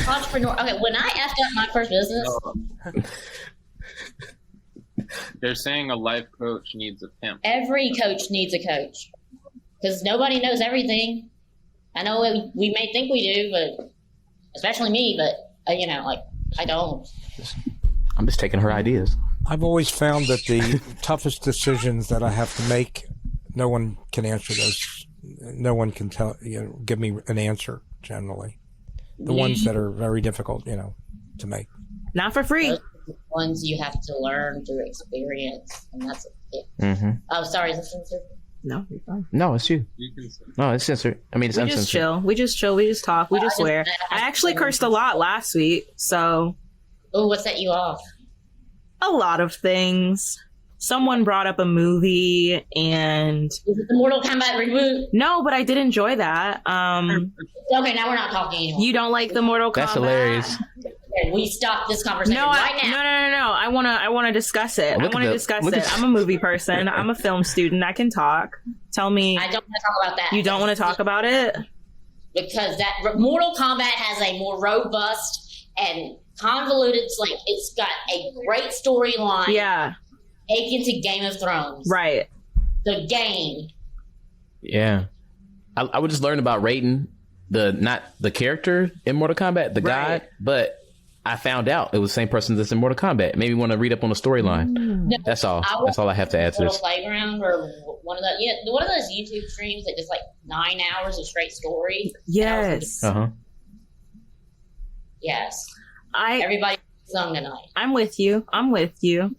Entrepreneur. Okay, when I effed up my first business. They're saying a life coach needs a pimp. Every coach needs a coach. Because nobody knows everything. I know we may think we do, but especially me, but I don't. I'm just taking her ideas. I've always found that the toughest decisions that I have to make, no one can answer those. No one can give me an answer generally. The ones that are very difficult, to make. Not for free. Those are the ones you have to learn through experience, and that's it. Mm-hmm. Oh, sorry, is it censored? No, you're fine. No, it's you. No, it's censored. I mean, it's uncensored. We just chill. We just talk. We just swear. I actually cursed a lot last week, so. Oh, what set you off? A lot of things. Someone brought up a movie, and is it the Mortal Kombat reboot? No, but I did enjoy that. Okay, now we're not talking anymore. You don't like the Mortal Kombat? That's hilarious. Okay, we stop this conversation right now. No. I want to discuss it. I want to discuss it. I'm a movie person. I'm a film student. I can talk. Tell me. I don't want to talk about that. You don't want to talk about it? Because that Mortal Kombat has a more robust and convoluted, it's got a great storyline. Yeah. Akin to Game of Thrones. Right. The game. Yeah. I would just learn about Raiden, not the character in Mortal Kombat, the god, but I found out it was the same person that's in Mortal Kombat. It made me want to read up on the storyline. No, that's all. That's all I have to add to this. Playground or one of those YouTube streams that just 9 hours of straight story. Yes. Yes. Everybody sung tonight. I'm with you.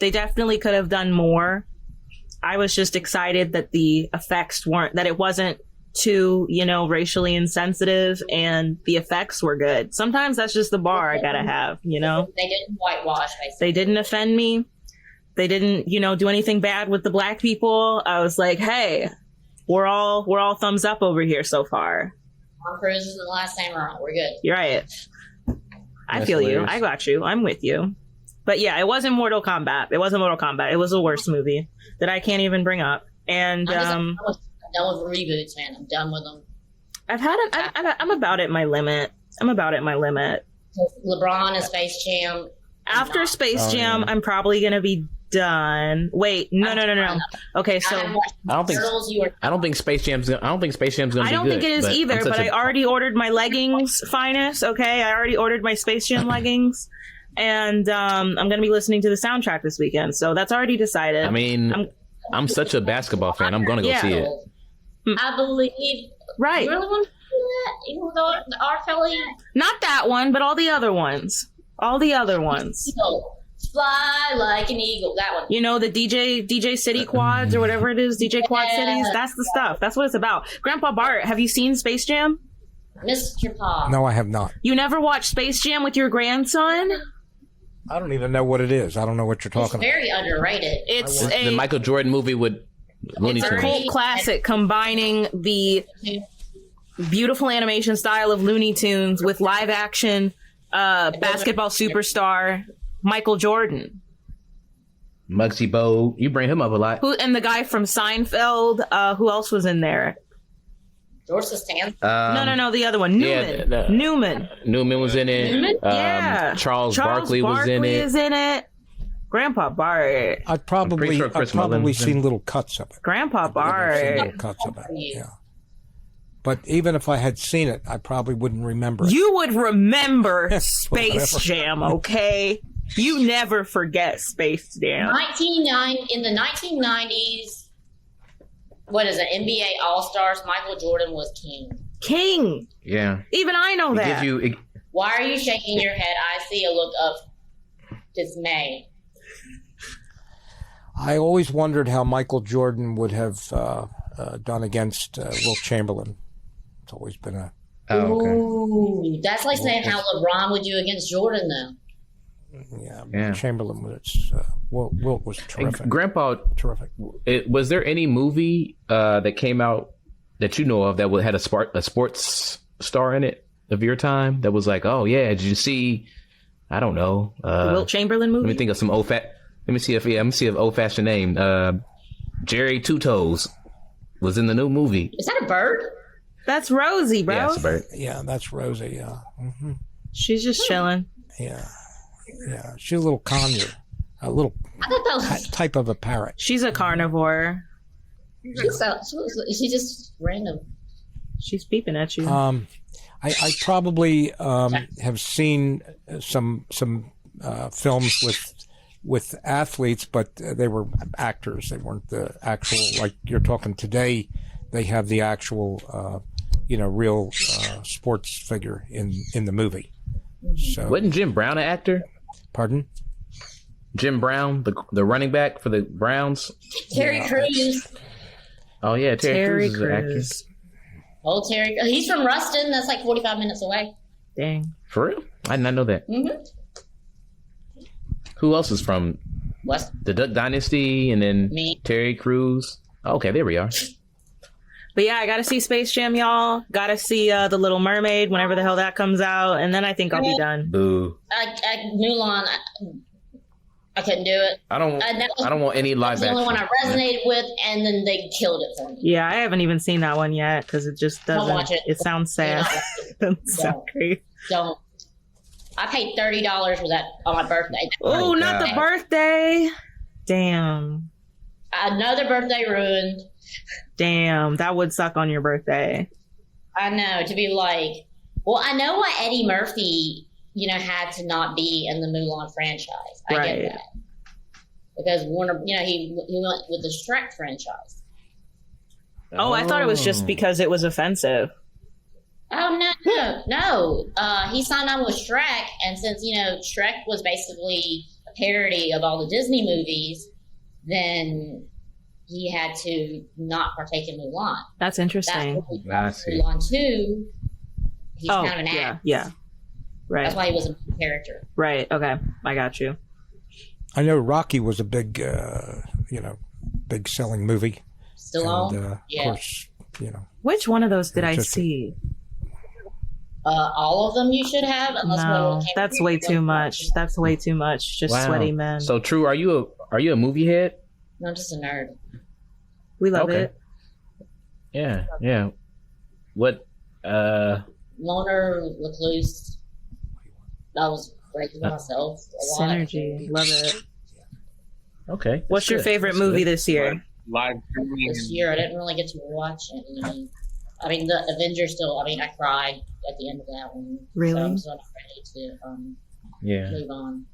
They definitely could have done more. I was just excited that the effects that it wasn't too, racially insensitive, and the effects were good. Sometimes that's just the bar I gotta have, They didn't whitewash. They didn't offend me. They didn't, do anything bad with the black people. I was like, hey, we're all thumbs up over here so far. Tom Cruise is the last time around. We're good. You're right. I feel hilarious. You. I got you. I'm with you. But yeah, it wasn't Mortal Kombat. It was a worse movie that I can't even bring up. And I'm done with reboots, man. I'm done with them. I'm about at my limit. LeBron is Space Jam. After Space Jam, yeah. I'm probably gonna be done. Wait, no. Okay, so I don't think Space Jam's gonna be good. I don't think it is either. But I already ordered my leggings, Phines. Okay, I already ordered my Space Jam leggings, and I'm gonna be listening to the soundtrack this weekend. So that's already decided. I mean, I'm such a basketball fan. I'm gonna go see it. I believe. Right. You really want to do that? Even with the R. Kelly? Not that one, but all the other ones. Fly like an eagle. That one. You know, the DJ City Quads or whatever it is, DJ Quad Cities. That's the stuff. That's what it's about. Grandpa Bart, have you seen Space Jam? Mr. Paw. No, I have not. You never watched Space Jam with your grandson? I don't even know what it is. I don't know what you're It's talking about. very underrated. It's The Michael Jordan movie with Looney It's a Tunes. cult classic combining the beautiful animation style of Looney Tunes with live action basketball superstar Michael Jordan. Muggsy Bogues. You bring him up a lot. And the guy from Seinfeld. Who else was in there? George Costanza. No, the other one. Newman. Newman was in it. Newman? Yeah. Charles Barkley was in it. is in it. Grandpa Bart. I've probably seen little cuts of it. Grandpa Bart. Little cuts of it. Yeah. But even if I had seen it, I probably wouldn't remember it. You would remember Space Whatever. Jam, okay? You never forget Space Jam. In the 1990s, what is it? NBA All Stars. Michael Jordan was king. King. Yeah. Even I know that. Why are you shaking your head? I see a look of dismay. I always wondered how Michael Jordan would have done against Wilt Chamberlain. It's always been a... Ooh, that's like saying how LeBron would do against Jordan, though. Yeah. Chamberlain was... Wilt was terrific. Grandpa, terrific. Was there any movie that came out that you know of that had a sports star in it of your time that was like, oh yeah, did you see? I don't know. The Wilt Chamberlain movie. Let me think of some Let me see if old fashioned name. Jerry Two Toes was in the new movie. Is that a bird? That's Rosie, bro. Yeah, it's a bird. Yeah, that's Rosie. Yeah. Mm-hmm. She's just chilling. Yeah. She's a little conure. A little type of a parrot. She's a carnivore. She's just random. She's peeping at you. I probably have seen some films with athletes, but they were actors. They weren't the actual, like you're talking today. They have the actual, real sports figure in the movie. So wasn't Jim Brown an actor? Pardon? Jim Brown, the running back for the Browns. Terry Crews. Oh yeah, Terry Crews is an actor. Old Terry. He's from Ruston. That's like 45 minutes away. Dang. For real? I did not know that. Mm-hmm. Who else is from West? The Duck Dynasty? And then Me. Terry Crews. Okay, there we are. But yeah, I gotta see Space Jam, y'all. Gotta see The Little Mermaid whenever the hell that comes out, and then I think I'll be done. Boo. Mulan. I couldn't do it. I don't want any live action. That's the only one I resonated with, and then they killed it for me. Yeah, I haven't even seen that one yet because it just doesn't. Don't watch it. It sounds sad. Doesn't sound great. Don't. I paid $30 for that on my birthday. Oh, not the birthday. Damn. Another birthday ruined. Damn, that would suck on your birthday. I know, to be like, well, I know why Eddie Murphy, had to not be in the Mulan franchise. I get that. Because Warner, he went with the Shrek franchise. Oh, I thought it was just because it was offensive. Oh, no. He signed on with Shrek, and since, Shrek was basically a parody of all the Disney movies, then he had to not partake in Mulan. That's interesting. That's Mulan 2, he's kind of an actor. Yeah. Right. That's why he was a character. Right. Okay. I got you. I know Rocky was a big, big selling movie. Still on? Of course, Which one of those did I see? All of them you should have. No, that's way too much. That's way too much. Just sweaty men. So True, are you a movie head? No, I'm just a nerd. We love it. Yeah. What? Loner, recluse. I was breaking myself a lot. Synergy. Love it. Okay. What's your favorite movie this year? Live this year, I didn't really get to watch any. I mean, the Avengers still. I cried at the end of that one. Really? So I'm still not ready to move on.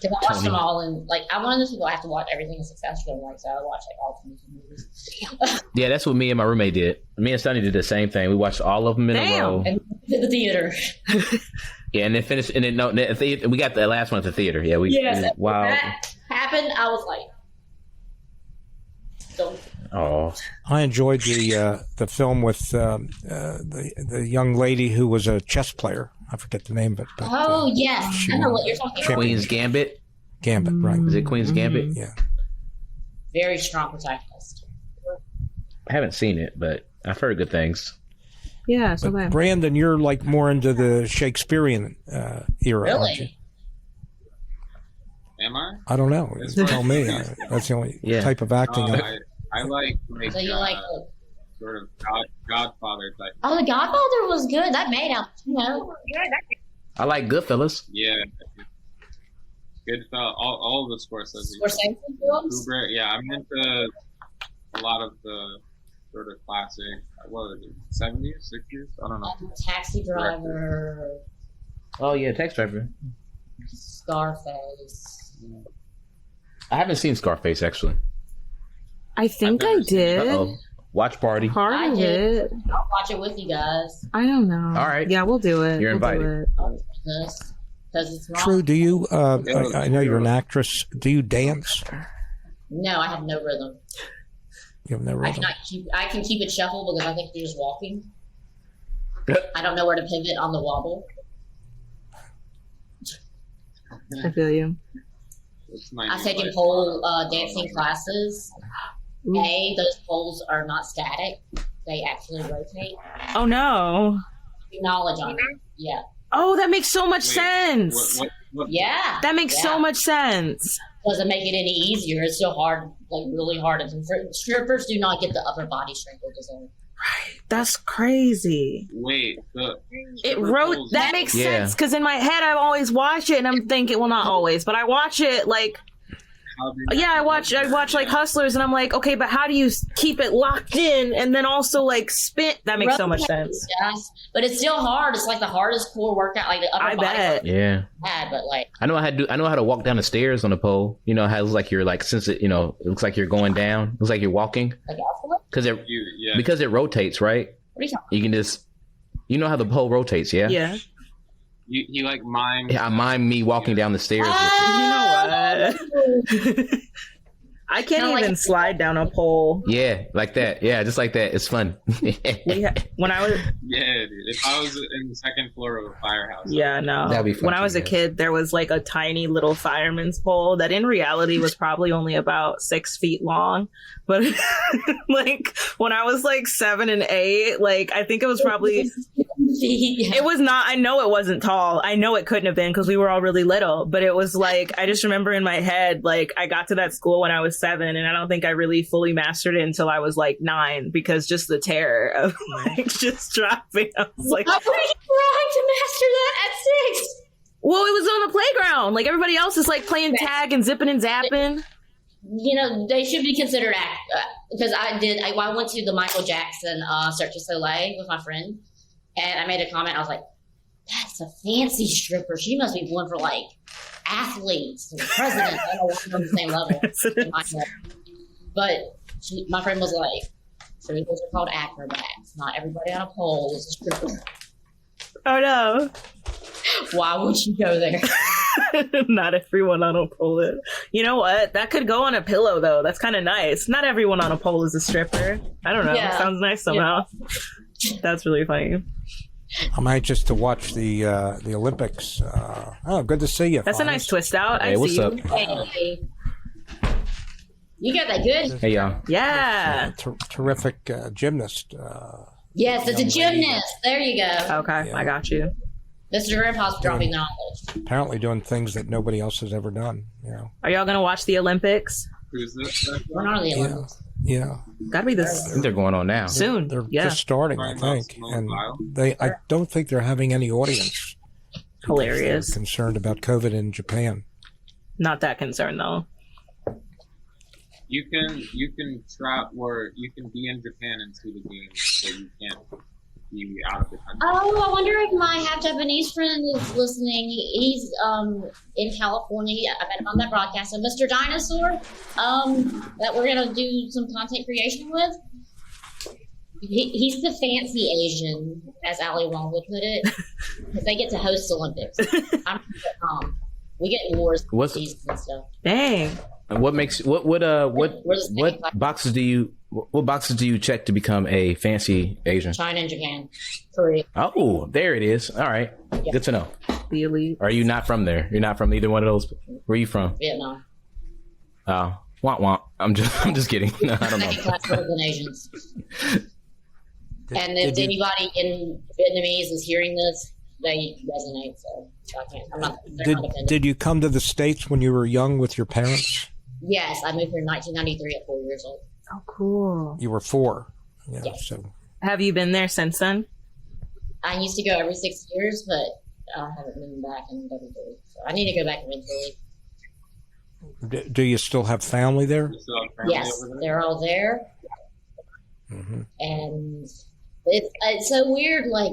Because I watched them all, and like I'm one of those people I have to watch everything in succession. Like, so I watch like all 22 movies. Yeah, that's what me and my roommate did. Me and Sonny did the same thing. We watched all of them in a row. And to the theater. Yeah, and then finished. And then we got the last one at the theater. Yeah, wow. That happened. I was like, don't. Oh, I enjoyed the film with the young lady who was a chess player. I forget the name of it. But, yes, I know what you're talking about. Queen's Gambit. Gambit, right? Is it Queen's Gambit? Yeah. Very strong protagonist. I haven't seen it, but I've heard good things. Yeah, so bad. Brandon, you're like more into the Shakespearean era, aren't you? Really? Am I? I don't know. Tell me. That's the only type of acting. I like So you like sort of Godfather type. Oh, The Godfather was good. That made out, you know. I like Goodfellas. Yeah. Goodfellas, all the Scorsese. Scorsese films? Kubrick, yeah, I'm into a lot of the sort of classic, what is it, 70s, 60s? I don't know. Taxi Driver. Oh, yeah, Taxi Driver. Scarface. I haven't seen Scarface, actually. I think I did. Uh-oh. Watch party. I did. I'll watch it with you guys. I don't know. All right. Yeah, we'll do it. You're invited. Because it's not. True. Do you? I know you're an actress. Do you dance? No, I have no rhythm. You have no rhythm. I can keep it shuffle because I think you're just walking. I don't know where to pivot on the wobble. I feel you. I've taken pole dancing classes. Those poles are not static. They actually rotate. Oh, no. Knowledge on it. Yeah. Oh, that makes so much sense. Yeah. That makes so much sense. Doesn't make it any easier. It's still hard, like really hard. And strippers do not get the upper body strength they deserve. Right. That's crazy. Wait, that makes sense because in my head I've always watched it and I'm thinking, well, not always, but I watch it like, I watch like Hustlers and I'm like, okay, but how do you keep it locked in and then also like spin? That makes so much sense. Yes, but it's still hard. It's like the hardest core workout, like the upper body. I bet. Yeah. But like, I know how to walk down the stairs on a pole. You know how it looks like you're like since it it looks like you're going down. It looks like you're walking. Like because it rotates, right? What are you talking about? You can just how the pole rotates, yeah? Yeah. You like mime. Yeah, I mime me walking down the stairs. You know what? I can't even slide down a pole. Yeah, like that. Yeah, just like that. It's fun. When I was dude. If I was in the second floor of a firehouse. Yeah, no. That'd be fun. When I was a kid, there was like a tiny little fireman's pole that in reality was probably only about 6 feet long. But like when I was like 7 and 8, like I think it was probably it was not. I know it wasn't tall. I know it couldn't have been because we were all really little. But it was like I just remember in my head, like I got to that school when I was 7, and I don't think I really fully mastered it until I was like 9 because just the terror of like just dropping. I was like, how were you trying to master that at 6? Well, it was on the playground. Like everybody else is like playing tag and zipping and zapping. You know, they should be considered because I went to the Michael Jackson Cirque du Soleil with my friend, and I made a comment. I was like, "That's a fancy stripper. She must be one for like athletes and presidents. I don't know if we're on the same level." But my friend was like, "So those are called acrobats. Not everybody on a pole is a stripper." Oh no! Why would you go there? Not everyone on a pole is. You know what? That could go on a pillow though. That's kind of nice. Not everyone on a pole is a stripper. I don't know. Yeah. It sounds nice somehow. Yeah. That's really funny. I'm anxious to watch the Olympics. Good to see you. That's a nice twist out. Hey, what's up? Hey. You got that good. Hey, y'all. Yeah. Terrific gymnast. Yes, it's a gymnast. There you go. Okay, yeah. I got you. Mr. Grandpa's dropping knowledge. Apparently doing things that nobody else has ever done. Are y'all going to watch the Olympics? Who's this? We're not on the Olympics. Yeah. Gotta be this. I think they're going on now. Soon. They're just starting, I think. And I don't think they're having any audience. Hilarious. They're concerned about COVID in Japan. Not that concerned though. You can try, or you can be in Japan and see the games, so you can't be out of the country. Oh, I wonder if my half Japanese friend is listening. He's in California. I met him on that broadcast. So Mr. Dinosaur, that we're gonna do some content creation with. He's the fancy Asian, as Ali Wong would put it, because they get to host Olympics. I'm from Vietnam. We get wars and stuff. Dang. And what boxes do you check to become a fancy Asian? China and Japan, Korea. Oh, there it is. All right, Yeah. good to know. The elite. Are you not from there? You're not from either one of those. Where are you from? Vietnam. Oh, womp womp. I'm just kidding. No, I don't know. Second class citizen Asians. And if anybody in Vietnamese is hearing this, they resonate. So I can't. I'm not. They're not offended. Did you come to the States when you were young with your parents? Yes, I moved here in 1993 at 4 years old. Oh, cool. You were 4. Yeah. Yes. So Have you been there since then? I used to go every 6 years, but I haven't been back in 33. So I need to go back eventually. do you still have family there? You still have family Yes, over there? they're all there. Mm-hmm. And it's so weird. Like,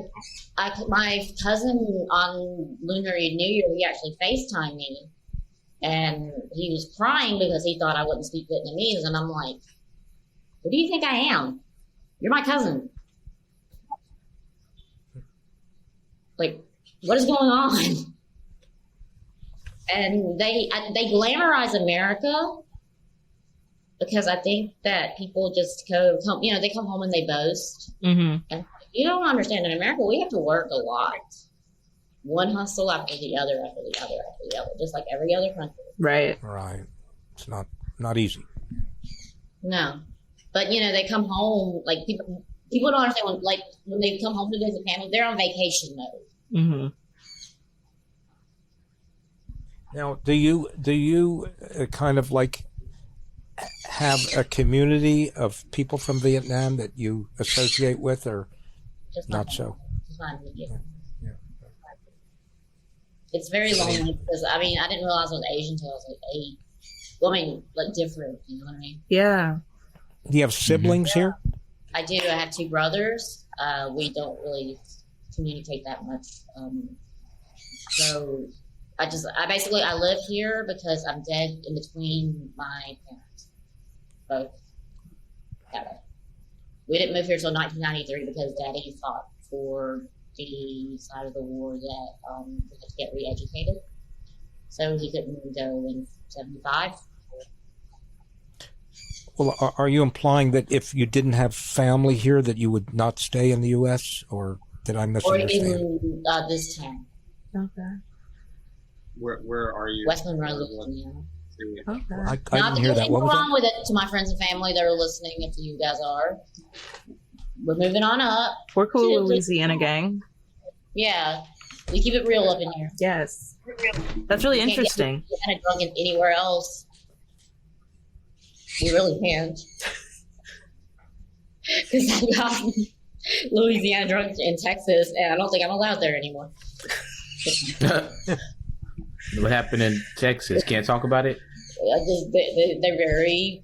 my cousin on Lunar New Year, he actually FaceTimed me, and he was crying because he thought I wouldn't speak Vietnamese, and I'm like, "Who do you think I am? You're my cousin. Like, what is going on?" And they glamorize America, because I think that people just come, they come home and they boast. Mm-hmm. And you don't understand, in America, we have to work a lot. One hustle after the other, after the other, after the other, just like every other country. Right. Right. It's not easy. No. But, they come home, like, people don't understand when they come home to visit family, they're on vacation mode. Mm-hmm. Now, do you kind of like have a community of people from Vietnam that you associate with, or Just not so? Just not immediate. Yeah. It's very lonely because, I didn't realize I was Asian until I was like 8. Well, like different, you know what I mean? Yeah. Do you have siblings here? I do. I have 2 brothers. We don't really communicate that much. So I live here because I'm dead in between my parents. Both. Yeah. We didn't move here until 1993 because Daddy fought for the side of the war that we had to get re-educated. So he couldn't go in 75. Well, are you implying that if you didn't have family here, that you would not stay in the U.S., or did I Or misunderstand? in this town, Okay. Where are you? West Monroe, Louisiana. Okay. I Not didn't hear that. anything What was wrong that? with it to my friends and family that are listening, if you guys are. We're moving on up. We're cool, Louisiana gang. Yeah. We keep it real up in here. Yes. That's really You can't interesting. get kind of drunk anywhere else. You really can't. Because I've gotten Louisiana drunk in Texas, and I don't think I'm allowed there anymore. What happened in Texas? Can't talk about it? They're very,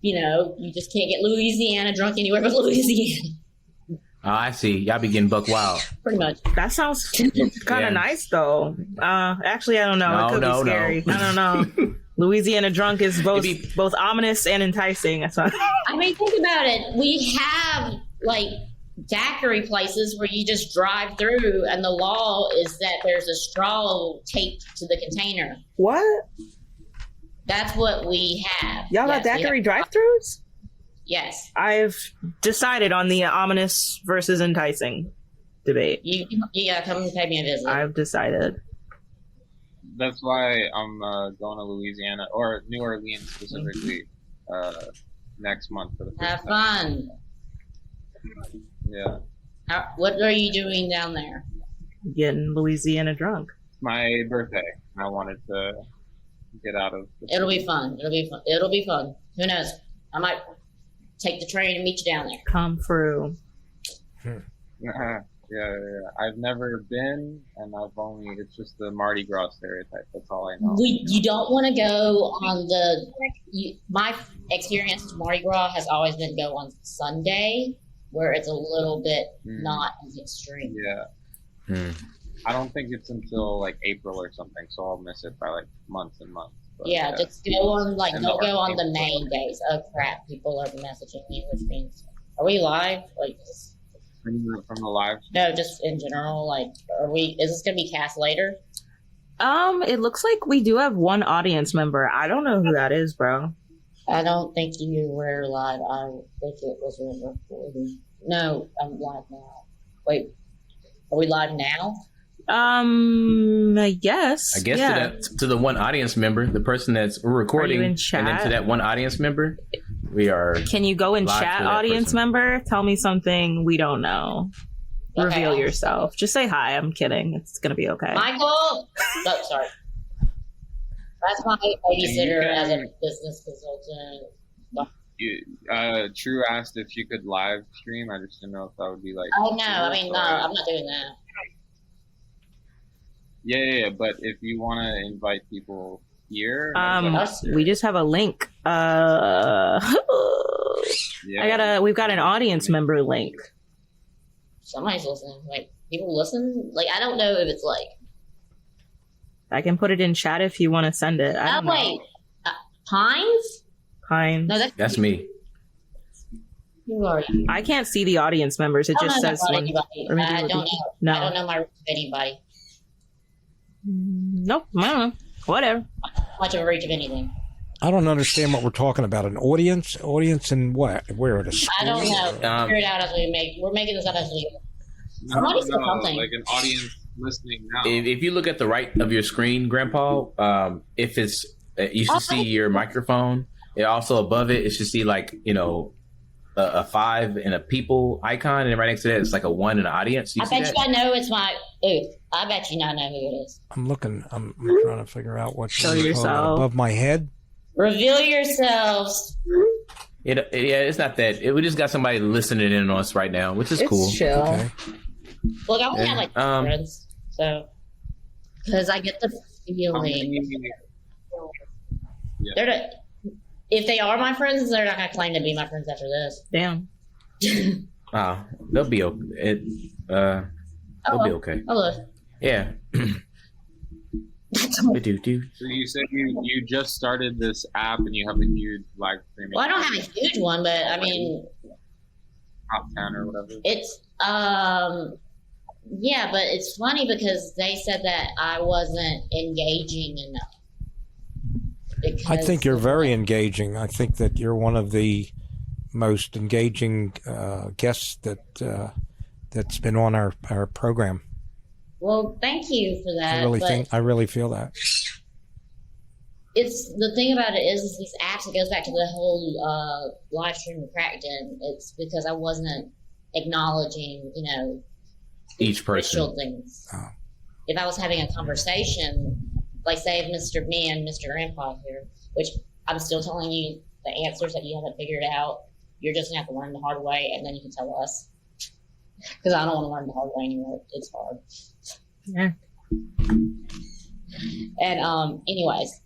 you just can't get Louisiana drunk anywhere but Louisiana. Oh, I see. Y'all be getting buck wild. Pretty much. That sounds kind of Yeah. nice, though. Actually, I don't know. No, it could no, be scary. no. I don't know. Louisiana drunk is both Maybe- both ominous and enticing. That's why. Think about it. We have, daiquiri places where you just drive through, and the law is that there's a straw taped to the container. What? That's what we have. Y'all got Yes, we daiquiri have- drive-thrus? Yes. I've decided on the ominous versus enticing debate. You gotta come and pay me a visit. I've decided. That's why I'm going to Louisiana or New Orleans specifically next month for the first Have time. fun. Yeah, What are you doing down there? Getting Louisiana drunk. my birthday. I wanted to get out of. It'll be fun. It'll be fun. Who knows? I might take the train and meet you down there. Come through. Yeah. I've never been, and it's just the Mardi Gras stereotype. That's all I know. You don't want to go on my experience with Mardi Gras has always been go on Sunday where it's a little bit not as extreme. Yeah. I don't think it's until like April or something, so I'll miss it by like months and months. But, yeah, just go on like And don't the go on the arcade main days. Oh crap, people are messaging me, which means are we live? Like from the live. no, just in general. Like, is this gonna be cast later? It looks like we do have one audience member. I don't know who that is, bro. I don't think you were live. I think it was recording. No, I'm live now. Wait, are we live now? I guess. Yeah. to the one audience member, the person we're recording, in and chat? then to that one audience member, we are. Can you go in live chat, to that audience person. member? Tell me something we don't know. Okay. Reveal yourself. Just say hi. I'm kidding. It's gonna be okay. Michael. Oh, sorry. That's my babysitter as a business consultant. True asked if you could live stream. I just didn't know if that would be like. Oh no, I mean no, I'm not doing that. Yeah. But if you want to invite people here, we just have a link. We've got an audience member link. Somebody's listening. Like people listen. Like I don't know if it's like. I can put it in chat if you want to send it. I don't know. Wait, Phines? Phines. No, that's me. Who are you? I can't see the audience members. It just says one. I don't know. No. I don't know my anybody. Nope. I don't know. Whatever. Much of a reach of anything. I don't understand what we're talking about. An audience? Audience in what? Where? At a school? I don't know. Figure it out as we make. We're making this up as we. Somebody said something. Like an audience listening now. If you look at the right of your screen, Grandpa, if it's you should see your microphone. It also above it should see like a 5 and a people icon, and right next to that it's like a 1 and an audience. I bet you I know it's my. Ooh, I bet you not know who it is. I'm looking. I'm trying to figure out what. Show yourself above my head. Reveal yourselves. It's not that. We just got somebody listening in on us right now, which is cool. Chill. Okay. Look, I only have like friends, so because I get the feeling if they are my friends, they're not gonna claim to be my friends after this. Damn. They'll be okay. They'll be okay. Hello. Yeah. So you said you just started this app and you have a huge live streaming. Well, I don't have a huge one, but I mean, top 10 or whatever. It's yeah, but it's funny because they said that I wasn't engaging enough. I think you're very engaging. I think that you're one of the most engaging guests that's been on our program. Well, thank you for that. I really feel that. It's the thing about it is these apps. It goes back to the whole live stream of Crackton. It's because I wasn't acknowledging, each person. Things. Oh. If I was having a conversation, like say if me and Mr. Grandpa here, which I'm still telling you the answers that you haven't figured out, you're just gonna have to learn the hard way, and then you can tell us. Because I don't want to learn the hard way anymore. It's hard. Yeah. And anyways,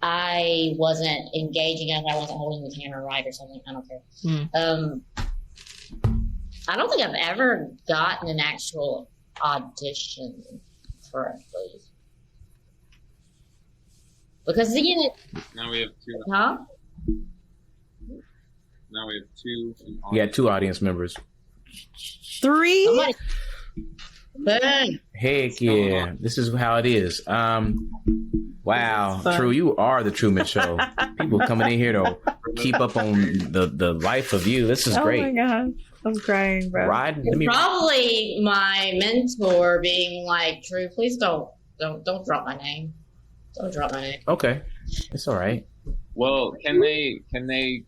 I wasn't engaging enough. I wasn't holding the camera right or something. I don't care. I don't think I've ever gotten an actual audition correctly. Because now we have 2. Huh? Now we have 2. You got 2 audience members. 3? Bang. Heck yeah. This is how it is. Wow. True, you are the Truman Show. People coming in here to keep up on the life of you. This is great. Oh my god. I'm crying, bro. Probably my mentor being like, True, please don't drop my name. Don't drop my name. Okay. It's all right. Well, can they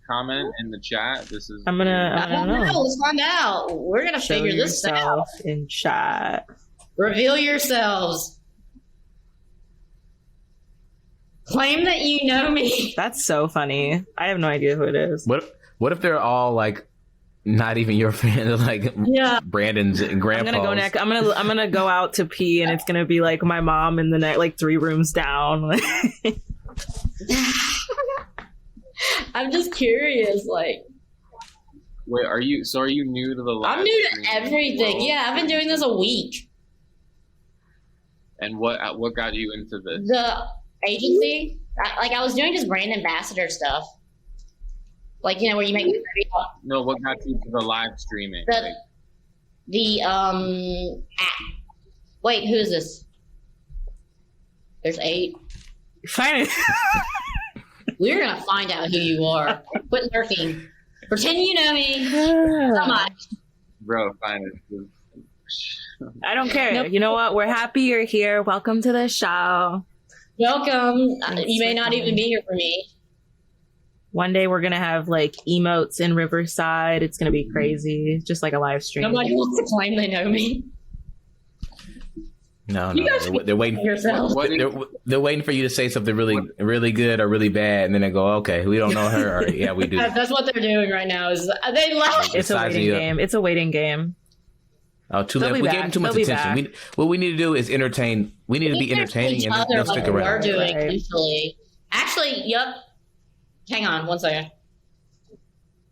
comment in the chat? I don't know. Let's find out. We're gonna figure this out in chat. Reveal yourselves. Claim that you know me. That's so funny. I have no idea who it is. What if they're all like not even your fan, like Brandon's and Grandpa's? I'm gonna go next. I'm gonna go out to pee, and it's gonna be like my mom in the next, like 3 rooms down. I'm just curious, like, Wait, are you new to the live I'm new to streaming everything. world? Yeah, I've been doing this a week. And what got you into this? The agency, I was doing just brand ambassador stuff. Like, where you make No, what got you to the live streaming? the app. Wait, who is this? There's 8. Fine. We're gonna find out who you are. Quit lurking. Pretend you know me. So much. Bro, fine. I don't care. Nope. You know what? We're happy you're here. Welcome to the show. Welcome. You may not even be here for me. One day we're gonna have like emotes in Riverside. It's gonna be crazy, just like a live stream. Nobody wants to claim they know me. No, You guys they're waiting. yourself. They're waiting for you to say something really good or really bad, and then they go, "Okay, we don't know her." Or, yeah, we do. That's what they're doing right now. Is they left. It's a waiting game. It's a waiting game. Oh, too They'll late. be We gave them too much They'll be attention. What we need to do is entertain. We need to be entertaining, and they'll stick We're around. doing Right. usually. Actually, yep. Hang on 1 second.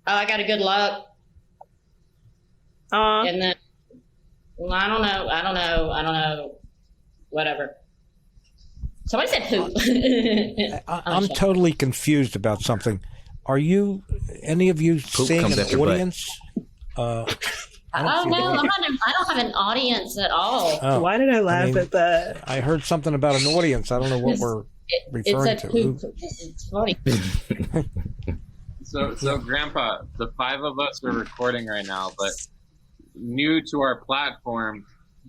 Oh, I got a good luck, and then I don't know. Whatever. Somebody said poop. I'm totally confused about something. Are you, any of you, Poop seeing comes an after butt. audience? Oh no, I don't have an audience at all. Oh, Why did I laugh at that? I heard something about an audience. I don't know what we're It referring said to. poop. It's funny. So Grandpa, the 5 of us are recording right now, but new to our platform,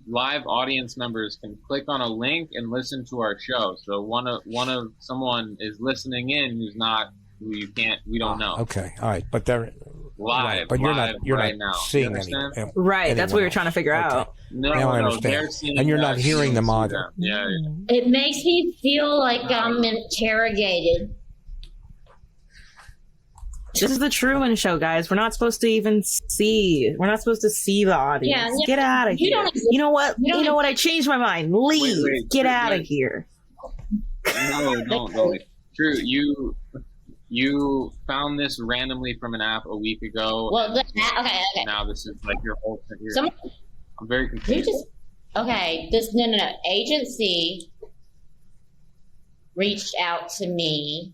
live audience members can click on a link and listen to our show. So someone is listening in who we don't know. Okay, all right, but they're Live, right, but you're live not right now. seeing You any. understand? Right, that's what we were anyone trying to figure else. out. No, Now I understand. they're seeing And you're not us. hearing them See either. Yeah. It makes me feel like I'm interrogated. This is the Truman Show, guys. We're not supposed to even see. We're not supposed to see the audience. Yeah, Get out of you here. don't exist. You know what? You don't You know what? I changed my mind. Leave. Wait, Get wait, out of wait. here. No, don't. True, you found this randomly from an app a week ago. Well, okay. Now this is like your whole thing. Someone I'm very who confused. just no. Agency reached out to me.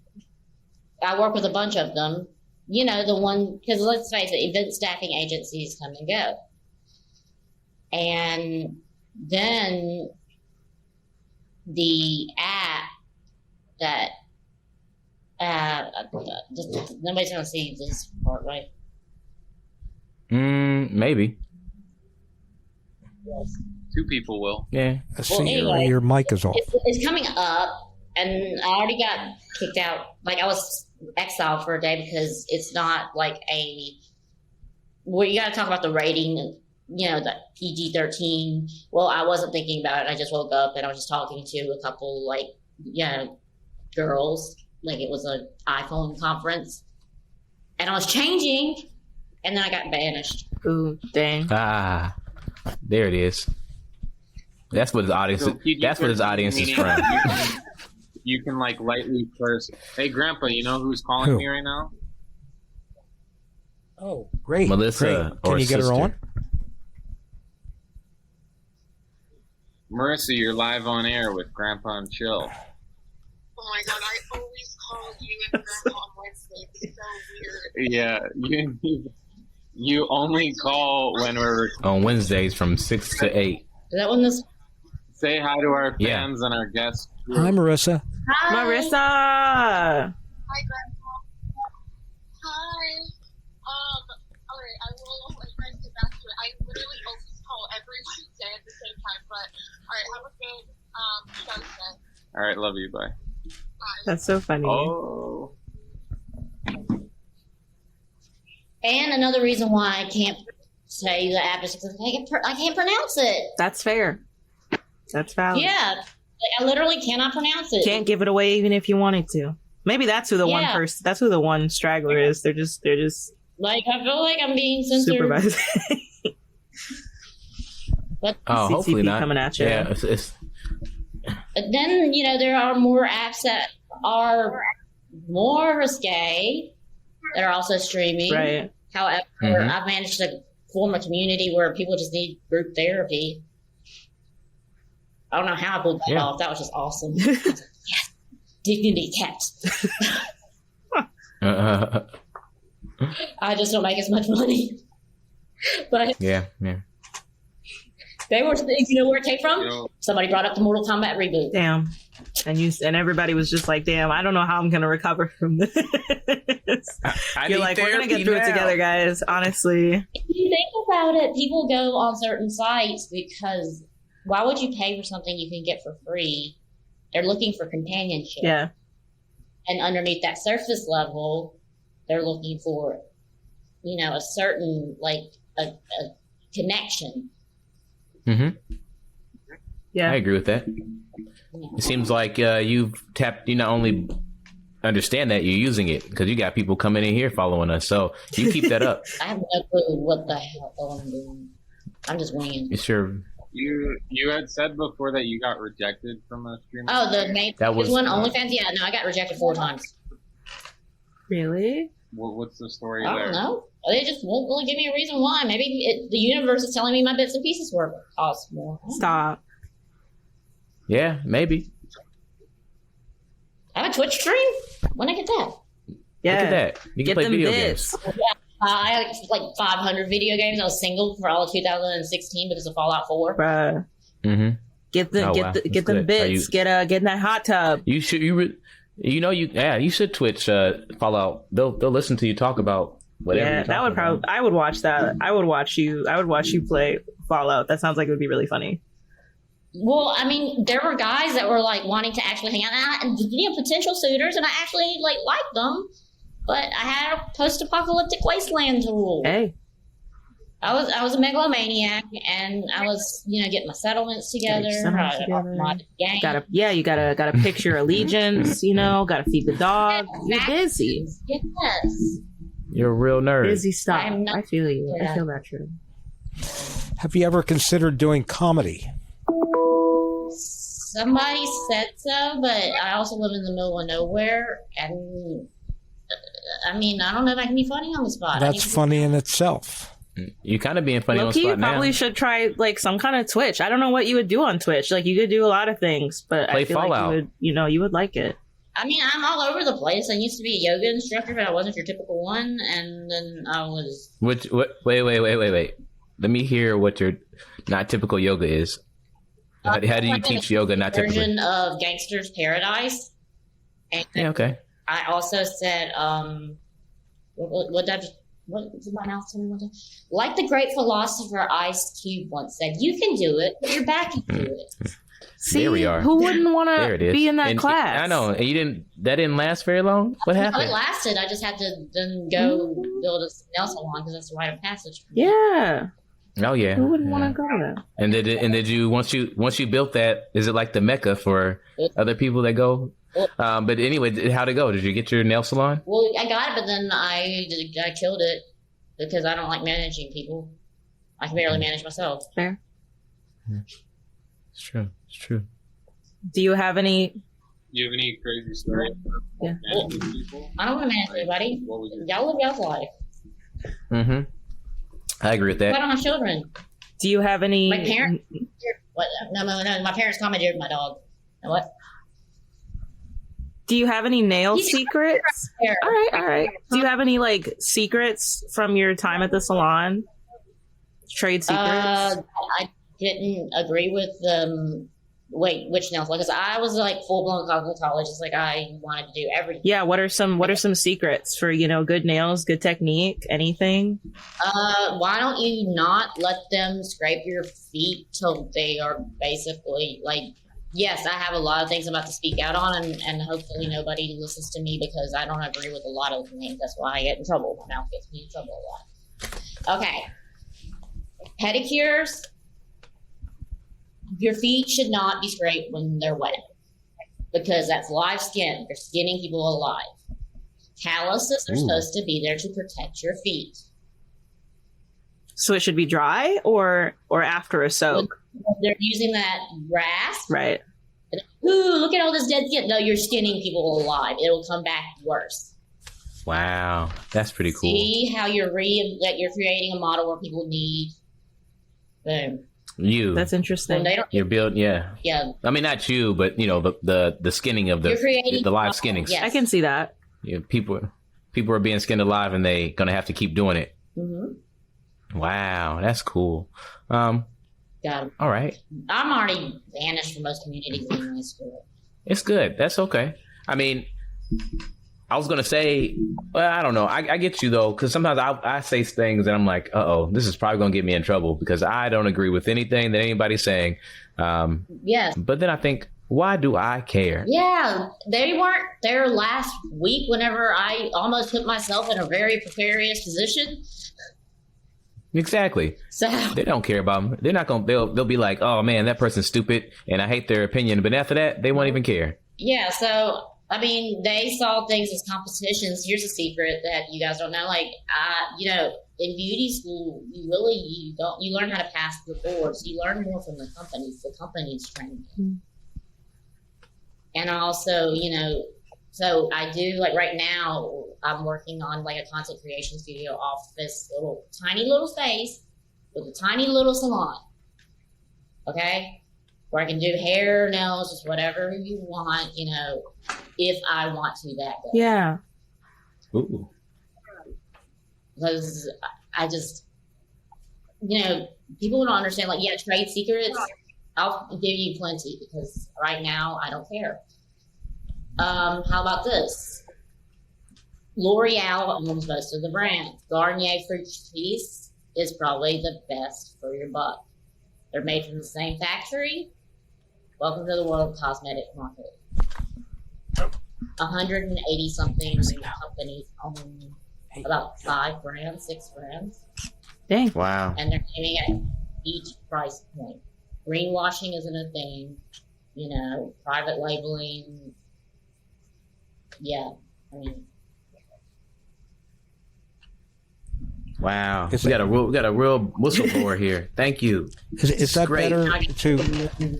I work with a bunch of them. The one, because let's face it, event staffing agencies come and go. And then the app that nobody's gonna see this part, right? Maybe. 2 people will. Yeah. See, anyway, your mic is off. It's coming up, and I already got kicked out. Like, I was exiled for a day because it's not like well, you got to talk about the rating, the PG-13. Well, I wasn't thinking about it. I just woke up and I was just talking to a couple, girls. Like, it was an iPhone conference, and I was changing, and then I got banished. Ooh, dang. Ah, there it is. That's what his audience. So That's what his audience is meaning from. You can lightly curse. Hey, Grandpa, you know who's calling Who? me right now? Oh, great. Melissa Great. Can or you get her sister. on? Marissa, you're live on air with Grandpa and Chill. Oh my god, I always call you and Grandma on Wednesday. It's so weird. Yeah, you only call when we're On Wednesdays from 6 to 8. Is that when this? say hi to our Yeah. fans and our guests. Hi, Marissa. Hi. Marissa! Hi, Grandma. Hi. Alright, I will try to get back to it. I literally always call every Wednesday at the same time, but alright, have a good show today. All right, love you. Bye. Bye. That's so funny. Oh. And another reason why I can't say the app is because I can't pronounce it. That's fair. That's valid. Yeah, I literally cannot pronounce it. Can't give it away even if you wanted to. Maybe that's who the one Yeah. person. That's who the one straggler is. They're just Like, I feel like I'm being censored. supervised. But Oh, hopefully CCP not. coming at you. Yeah, it's then, there are more apps that are more risque that are also streaming. Right. However, I've managed to form a community where people just need group therapy. I don't know how I pulled that off. That was just awesome. I was like, yes, dignity kept. I just don't make as much money. But yeah. They were, you know where it came from? Somebody brought up the Mortal Kombat reboot. Damn. And everybody was just like, damn, I don't know how I'm going to recover from this. You're like, we're going to get through it together, guys. Honestly. If you think about it, people go on certain sites because why would you pay for something you can get for free? They're looking for companionship. Yeah. And underneath that surface level, they're looking for, a certain, like, a connection. Mm-hmm. Yeah. I agree with that. It seems like you not only understand that, you're using it because you got people coming in here following us. So you keep that up. I have no clue what the hell I'm doing. I'm just winging. You sure? You had said before that you got rejected from a stream. Oh, the main one, OnlyFans? Yeah, no, I got rejected 4 times. Really? What's the story I there? don't know. They just won't really give me a reason why. Maybe the universe is telling me my bits and pieces were cost more. Stop. Yeah, maybe. I have a Twitch stream? When I get that? Yeah. Look at that. You can play video games. Yeah. I had like 500 video games. I was single for all of 2016 because of Fallout 4. Bruh. Mm-hmm. Get them bits. Get in that hot tub. You should. You should Twitch Fallout. They'll listen to you talk about whatever. Yeah, that would probably. I would watch that. I would watch you play Fallout. That sounds like it would be really funny. Well, I mean, there were guys that were like wanting to actually hang out, and potential suitors, and I actually liked them, but I had a post-apocalyptic wasteland to rule. Hey, I was a megalomaniac, and I was getting my settlements together. You gotta pick your allegiance. Gotta feed the dog. You're busy. Yes. You're a real nerd. Busy stuff. I feel you. Yeah. I feel that true. Have you ever considered doing comedy? Somebody said so, but I also live in the middle of nowhere, and I mean, I don't know if I can be funny on the spot. That's funny in itself. You kind of being funny on the spot you probably now. should try some kind of Twitch. I don't know what you would do on Twitch. You could do a lot of things, but play I feel Fallout. like you would like it. I mean, I'm all over the place. I used to be a yoga instructor, but I wasn't your typical one, and then I was. Wait. Let me hear what your not typical yoga is. How do you teach yoga not typically? Version of Gangster's Paradise. And yeah, okay. I also said, what did my mouth tell me one time? Like the great philosopher Ice Cube once said, you can do it, put your back into it. See, there we are. Who wouldn't want to be in that class? I know. And that didn't last very long? What happened? It lasted. I just had to then go build a nail salon because that's the rite of passage. Yeah. Oh yeah. Who wouldn't want to go there? And did you once you built that, is it like the Mecca for other people that go? But anyway, how'd it go? Did you get your nail salon? Well, I got it, but then I killed it because I don't like managing people. I can barely manage myself. Fair. It's true. It's true. Do you have any? Do you have any crazy stories? Yeah. Managing people? I don't want to manage anybody. Y'all live y'all's life. Mm-hmm. I agree with that. I don't have children. Do you have any? My parents. What? No. My parents commandeered my dog. What? Do you have any nail secrets? All right. Do you have any secrets from your time at the salon? Trade secrets? I didn't agree with which nails? Because I was full blown cosmetologist. I wanted to do everything. Yeah. What are some secrets for good nails, good technique, anything? Why don't you not let them scrape your feet till they are basically yes, I have a lot of things I'm about to speak out on, and hopefully nobody listens to me because I don't agree with a lot of things. That's why I get in trouble. My mouth gets me in trouble a lot. Okay. Pedicures. Your feet should not be scraped when they're wet because that's live skin. You're skinning people alive. Calluses are supposed to be there to protect your feet. So it should be dry or after a soak? They're using that rasp. Right. Ooh, look at all this dead skin. No, you're skinning people alive. It'll come back worse. Wow, that's pretty cool. See how you're creating a model where people need. Boom. That's interesting. They don't, You're building, yeah. Yeah. I mean, not you, but the skinning of You're creating the live skinnings. Yes. I can see that. Yeah, people are being skinned alive, and they gonna have to keep doing it. Mm-hmm. Wow, that's cool. Got it. All right. I'm already banished from most communities in my school. It's good. That's okay. I mean, I was gonna say, well, I don't know. I get you though, because sometimes I say things and I'm like, this is probably gonna get me in trouble because I don't agree with anything that anybody's saying. Yes. But then I think, why do I care? Yeah, they weren't there last week whenever I almost put myself in a very precarious position. Exactly. So they don't care about them. They're not gonna. They'll be like, oh man, that person's stupid, and I hate their opinion. But after that, they won't even care. yeah, so I mean, they saw things as competitions. Here's a secret that you guys don't know. Like, in beauty school, you learn how to pass the boards. You learn more from the companies. The companies train you. Mm-hmm. And also, so I do, like right now, I'm working on like a content creation studio off this tiny little space with a tiny little salon. Okay? Where I can do hair, nails, just whatever you want, if I want to that day. Yeah. Ooh. Because I just, people don't understand, like, trade secrets, I'll give you plenty because right now I don't care. How about this? L'Oreal owns most of the brands. Garnier Fructis is probably the best for your buck. They're made from the same factory. Welcome to the world of cosmetic market. 180 something companies own about 5 brands, 6 brands. Dang. Wow. And they're aiming at each price point. Greenwashing isn't a thing. Private labeling. Yeah. I mean. Wow. We got a real whistleblower here. Thank you. Is that great. better to?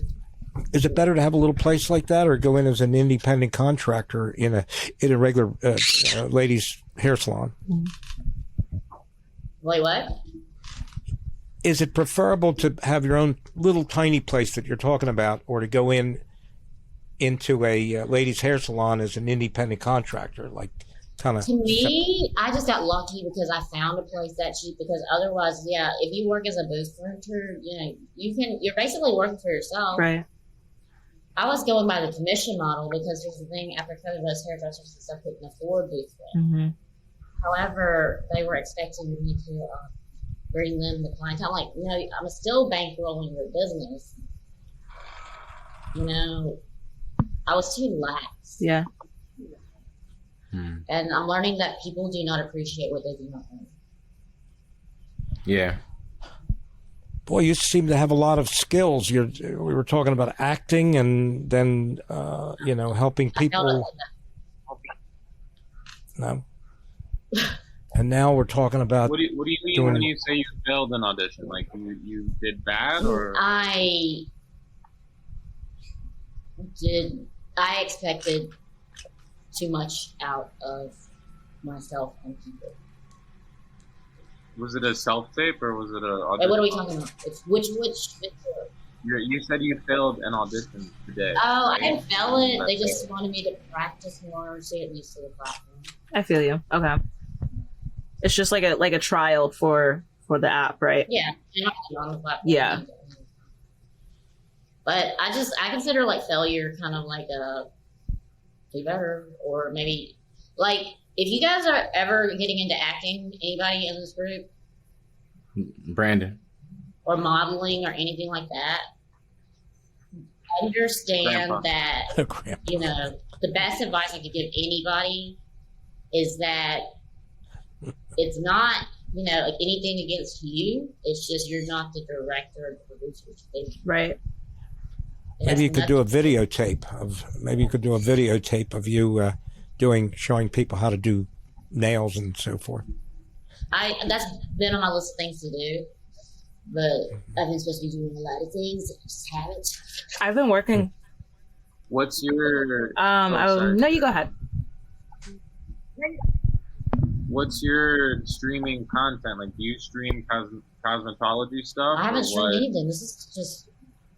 Is it better to have a little place like that, or go in as an independent contractor in a regular ladies' hair salon? Wait, what? Is it preferable to have your own little tiny place that you're talking about, or to go into a ladies' hair salon as an independent contractor, like kind of? To me, I just got lucky because I found a place that cheap. Because otherwise, if you work as a booth renter, you're basically working for yourself. Right. I was going by the commission model because here's the thing: after COVID, most hairdressers and stuff couldn't afford booth rent. Mm-hmm. However, they were expecting me to bring them the clientele. Like, I'm still bankrolling your business. I was too lax. Yeah. And I'm learning that people do not appreciate what they do not own. Yeah. Boy, you seem to have a lot of skills. We were talking about acting, and then helping people. No. And now we're talking about. What do you mean when you say you failed an audition? Like you did bad, or? I expected too much out of myself and people. Was it a self-tape or was it a audition? Wait, what are we talking about? It's which you said you failed an audition today. Oh, right? I didn't fail it. They just wanted me to practice more to get used to the platform. I feel you. Okay. It's just like a trial for the app, right? Yeah. On the platform. Yeah. But I consider like failure kind of like a do better, or maybe like if you guys are ever getting into acting, anybody in this group? Brandon. Or modeling or anything like that, understand Grandpa. that, the best advice I could give anybody is that it's not, like anything against you. It's just you're not the director or the producer. Right. Maybe you could do a videotape of you showing people how to do nails and so forth. That's been on my list of things to do, but I've been supposed to be doing a lot of things. I just haven't. I've been working. What's your? No, you go ahead. what's your streaming content? Like, do you stream cosmetology stuff? I haven't or streamed what? anything. This is just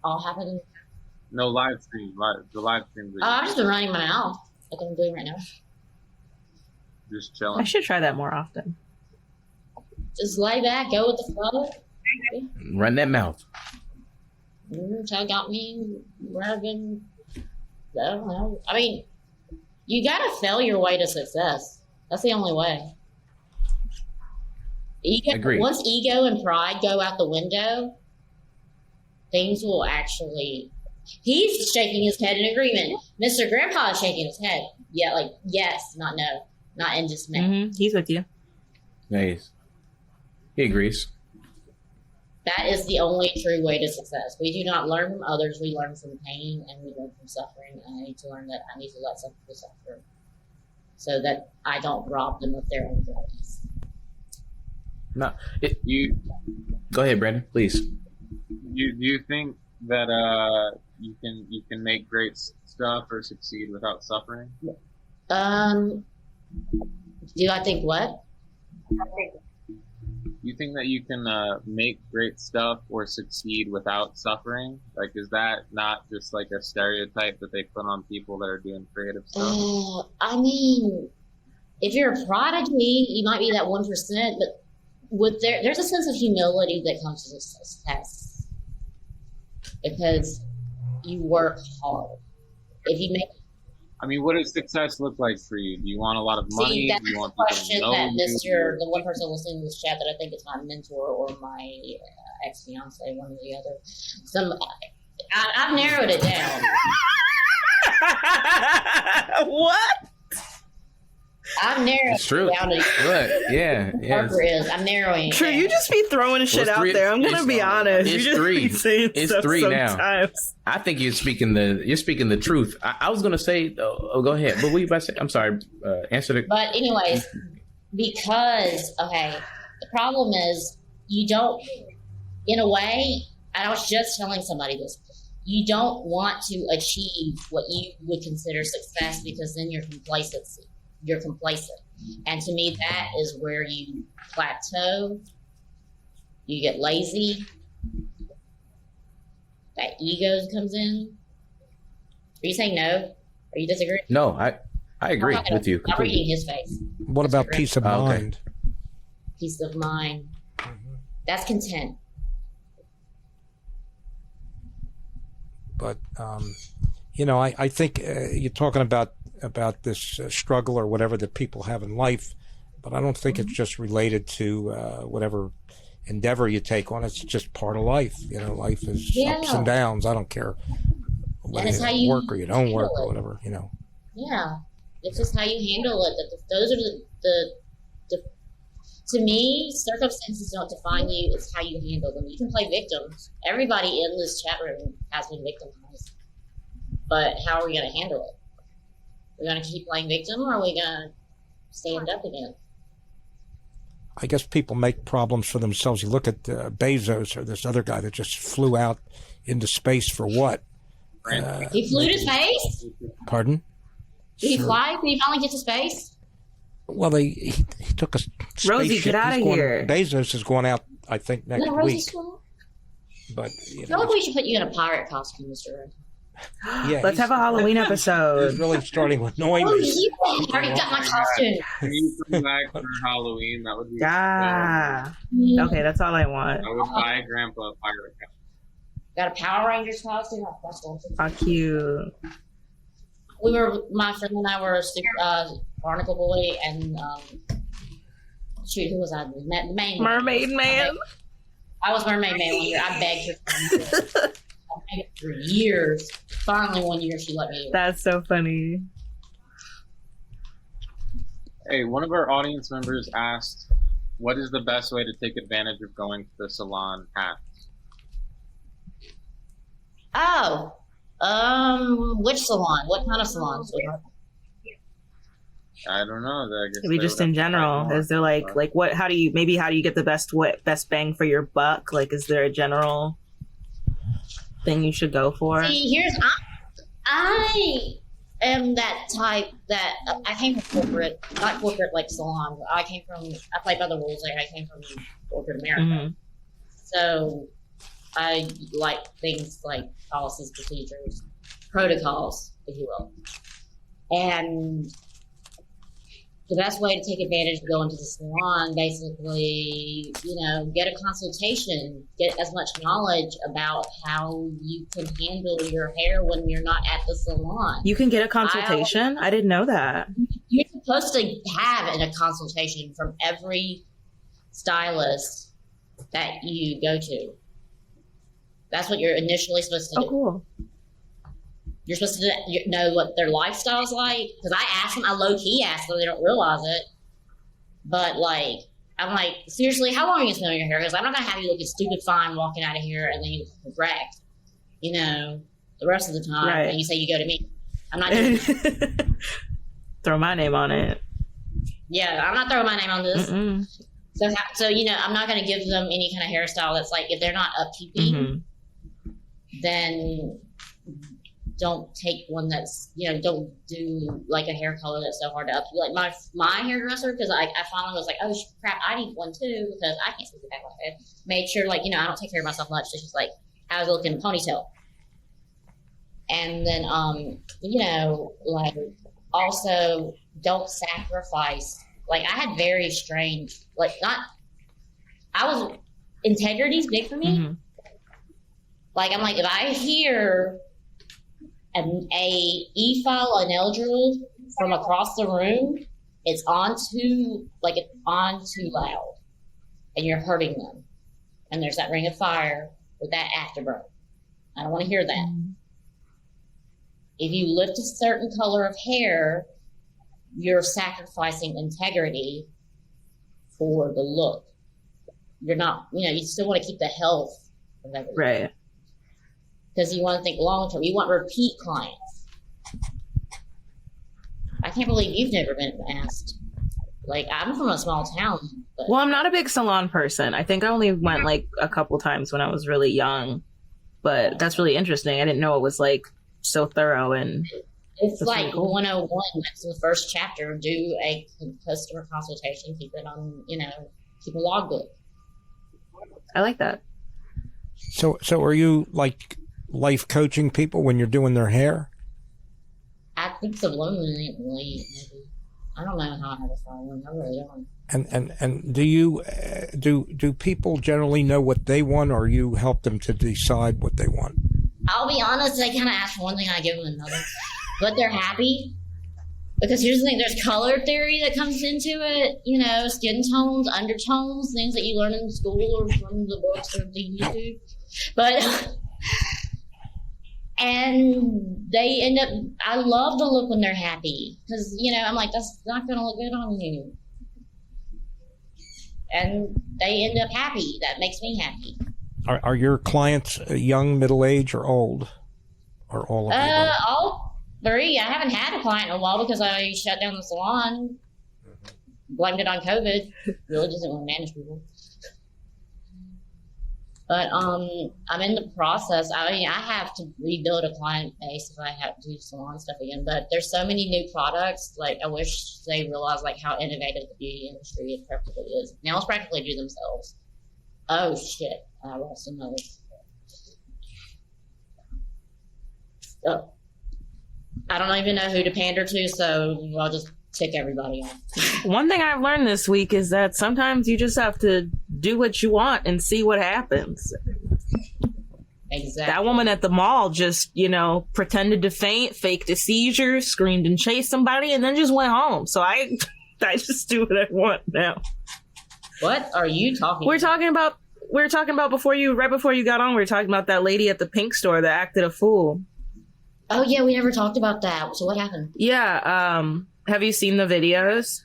all happening. No, live stream. The live stream. I've just been running my mouth like I'm doing right now. Just I chilling. should try that more often. Just lay back, go with the flow. Run that mouth. Tell got me where I've been. I don't know. I mean, you gotta fail your way to success. That's the only way. Agreed. Once ego and pride go out the window, things will actually. He's shaking his head in agreement. Mr. Grandpa is shaking his head. Yeah, like yes, not no, not in dismay. Mm-hmm. He's with you. Nice. He agrees. That is the only true way to success. We do not learn from others. We learn from pain and we learn from suffering. And I need to learn that I need to let some people suffer so that I don't rob them of their own joys. No, You go ahead, Brandon, please. you think that you can make great stuff or succeed without suffering? Do I think what? You think that you can make great stuff or succeed without suffering? Like, is that not just like a stereotype that they put on people that are doing creative stuff? I mean, if you're a prodigy, you might be that 1%, but there's a sense of humility that comes to success because you work hard. If you make I mean, what does success look like for you? Do you want a lot of money? See, that's Do you the want people to question know that you? the one person listening to this chat that I think is my mentor or my ex-fiance, one or the other. I've narrowed it down. What? I've narrowed It's true. it down to Look, yeah. Parker is. I'm narrowing it True, down. you just be throwing shit it's out three- there. I'm gonna it's- be honest. it's You just three. be saying It's stuff three now. sometimes. I think you're speaking the truth. I was gonna say, oh, go ahead. But what you about to say? I'm sorry. Answer the. But anyways, because the problem is you don't, in a way, and I was just telling somebody this, you don't want to achieve what you would consider success because then you're complacent. And to me, that is where you plateau, you get lazy, that ego comes in. Are you saying no? Are you disagreeing? No, I agree with you I'm reading completely. his face. What about peace of Oh, okay. mind? Peace of mind. That's content. But I think you're talking about this struggle or whatever that people have in life, but I don't think it's just related to whatever endeavor you take on. It's just part of life. Life is ups and downs. I don't care whether it's how you you work or you don't work handle or it. whatever. Yeah, it's just how you handle it. Those are the to me, circumstances don't define you. It's how you handle them. You can play victims. Everybody in this chat room has been victimized. But how are we going to handle it? We're going to keep playing victim, or are we going to stand up again? I guess people make problems for themselves. You look at Bezos or this other guy that just flew out into space for what? He flew to space? Pardon? Did he fly? Did he finally get to space? Well, he took a spaceship. Rosie, get out of here. Bezos is going out, I think, next No, week. Rosie's cool. But I feel like we should put you in a pirate costume, Mr. yeah, Let's have a Halloween He's episode. really starting with annoy Oh, me. you already got my costume. Can you come back for Halloween? That would be Ah. Okay, that's all I want. I would buy Grandpa a pirate costume. Got a Power Rangers costume. Oh, that's awesome. How cute. My friend and I were a Barnacle Boy and who was I? The main Mermaid Man. I was Mermaid Man 1 year. I begged her. I begged her for years. Finally, 1 year she let me. That's so funny. Hey, one of our audience members asked, what is the best way to take advantage of going to the salon hats? Oh, which salon? What kind of salon? I don't know. I guess Maybe they just would in have to general. find more. Is there like what? How do you get the best bang for your buck? Like, is there a general thing you should go for? See, here's I am that type that I came from corporate, not corporate like salon. I played by the rules. Like I came from corporate America. Mm-hmm. So I like things like policies, procedures, protocols, if you will. And the best way to take advantage of going to the salon, basically, get a consultation, get as much knowledge about how you can handle your hair when you're not at the salon. You can get a consultation? I didn't know that. You're supposed to have a consultation from every stylist that you go to. That's what you're initially supposed to do. Oh, cool. You're supposed to know what their lifestyle's like. Because I asked them, I low-key asked them, they don't realize it. But, I'm like, seriously, how long are you spending your hair? Because I'm not going to have you looking stupid fine walking out of here and then you look wrecked, the rest of the time. Right. And you say you go to me. I'm not doing that. Throw my name on it. Yeah, I'm not throwing my name on this. Mm-mm. So I'm not going to give them any kind of hairstyle that's like, if they're not upkeeping, then don't take one that's, don't do like a hair color that's so hard to upkeep. Like my hairdresser, because I finally was like, oh crap, I need one too, because I can't sleep back like that. Made sure, I don't take care of myself much. So she's like, I was looking ponytail. And then, also don't sacrifice. I had very strange, integrity's big for me. Mm-hmm. I'm like, if I hear a e-file, a nail drill from across the room, it's on too loud, and you're hurting them. And there's that ring of fire with that afterburn. I don't want to hear that. Mm-hmm. If you lift a certain color of hair, you're sacrificing integrity for the look. You're not, you still want to keep the health of everything. Right. Because you want to think long term. You want repeat clients. I can't believe you've never been asked. I'm from a small town. Well, I'm not a big salon person. I think I only went a couple times when I was really young. But that's really interesting. I didn't know it was so thorough and it's really cool. 101. That's the first chapter. Do a customer consultation. Keep it on, keep a logbook. I like that. So are you life coaching people when you're doing their hair? I think subliminally, maybe. I don't know how I have a following. I really don't. And do you do people generally know what they want, or you help them to decide what they want? I'll be honest, they kind of ask for one thing, I give them another. But they're happy. Because here's the thing, there's color theory that comes into it, skin tones, undertones, things that you learn in school or from the books or the YouTube. But, and they end up, I love the look when they're happy. Because, I'm like, that's not going to look good on you. And they end up happy. That makes me happy. Are your clients young, middle age, or old? Or all of them? All three. I haven't had a client in a while because I shut down the salon. Blamed it on COVID. Really doesn't want to manage people. But I'm in the process. I have to rebuild a client base if I have to do salon stuff again. But there's so many new products. I wish they realized how innovative the beauty industry practically is. Nails practically do themselves. Oh shit! I lost another. Oh. I don't even know who to pander to, so I'll just tick everybody off. One thing I've learned this week is that sometimes you just have to do what you want and see what happens. Exactly. That woman at the mall just, pretended to faint, faked a seizure, screamed and chased somebody, and then just went home. So I just do what I want now. What are you talking about? We were talking about right before you got on, we were talking about that lady at the pink store that acted a fool. Oh yeah, we never talked about that. So what happened? Yeah, have you seen the videos?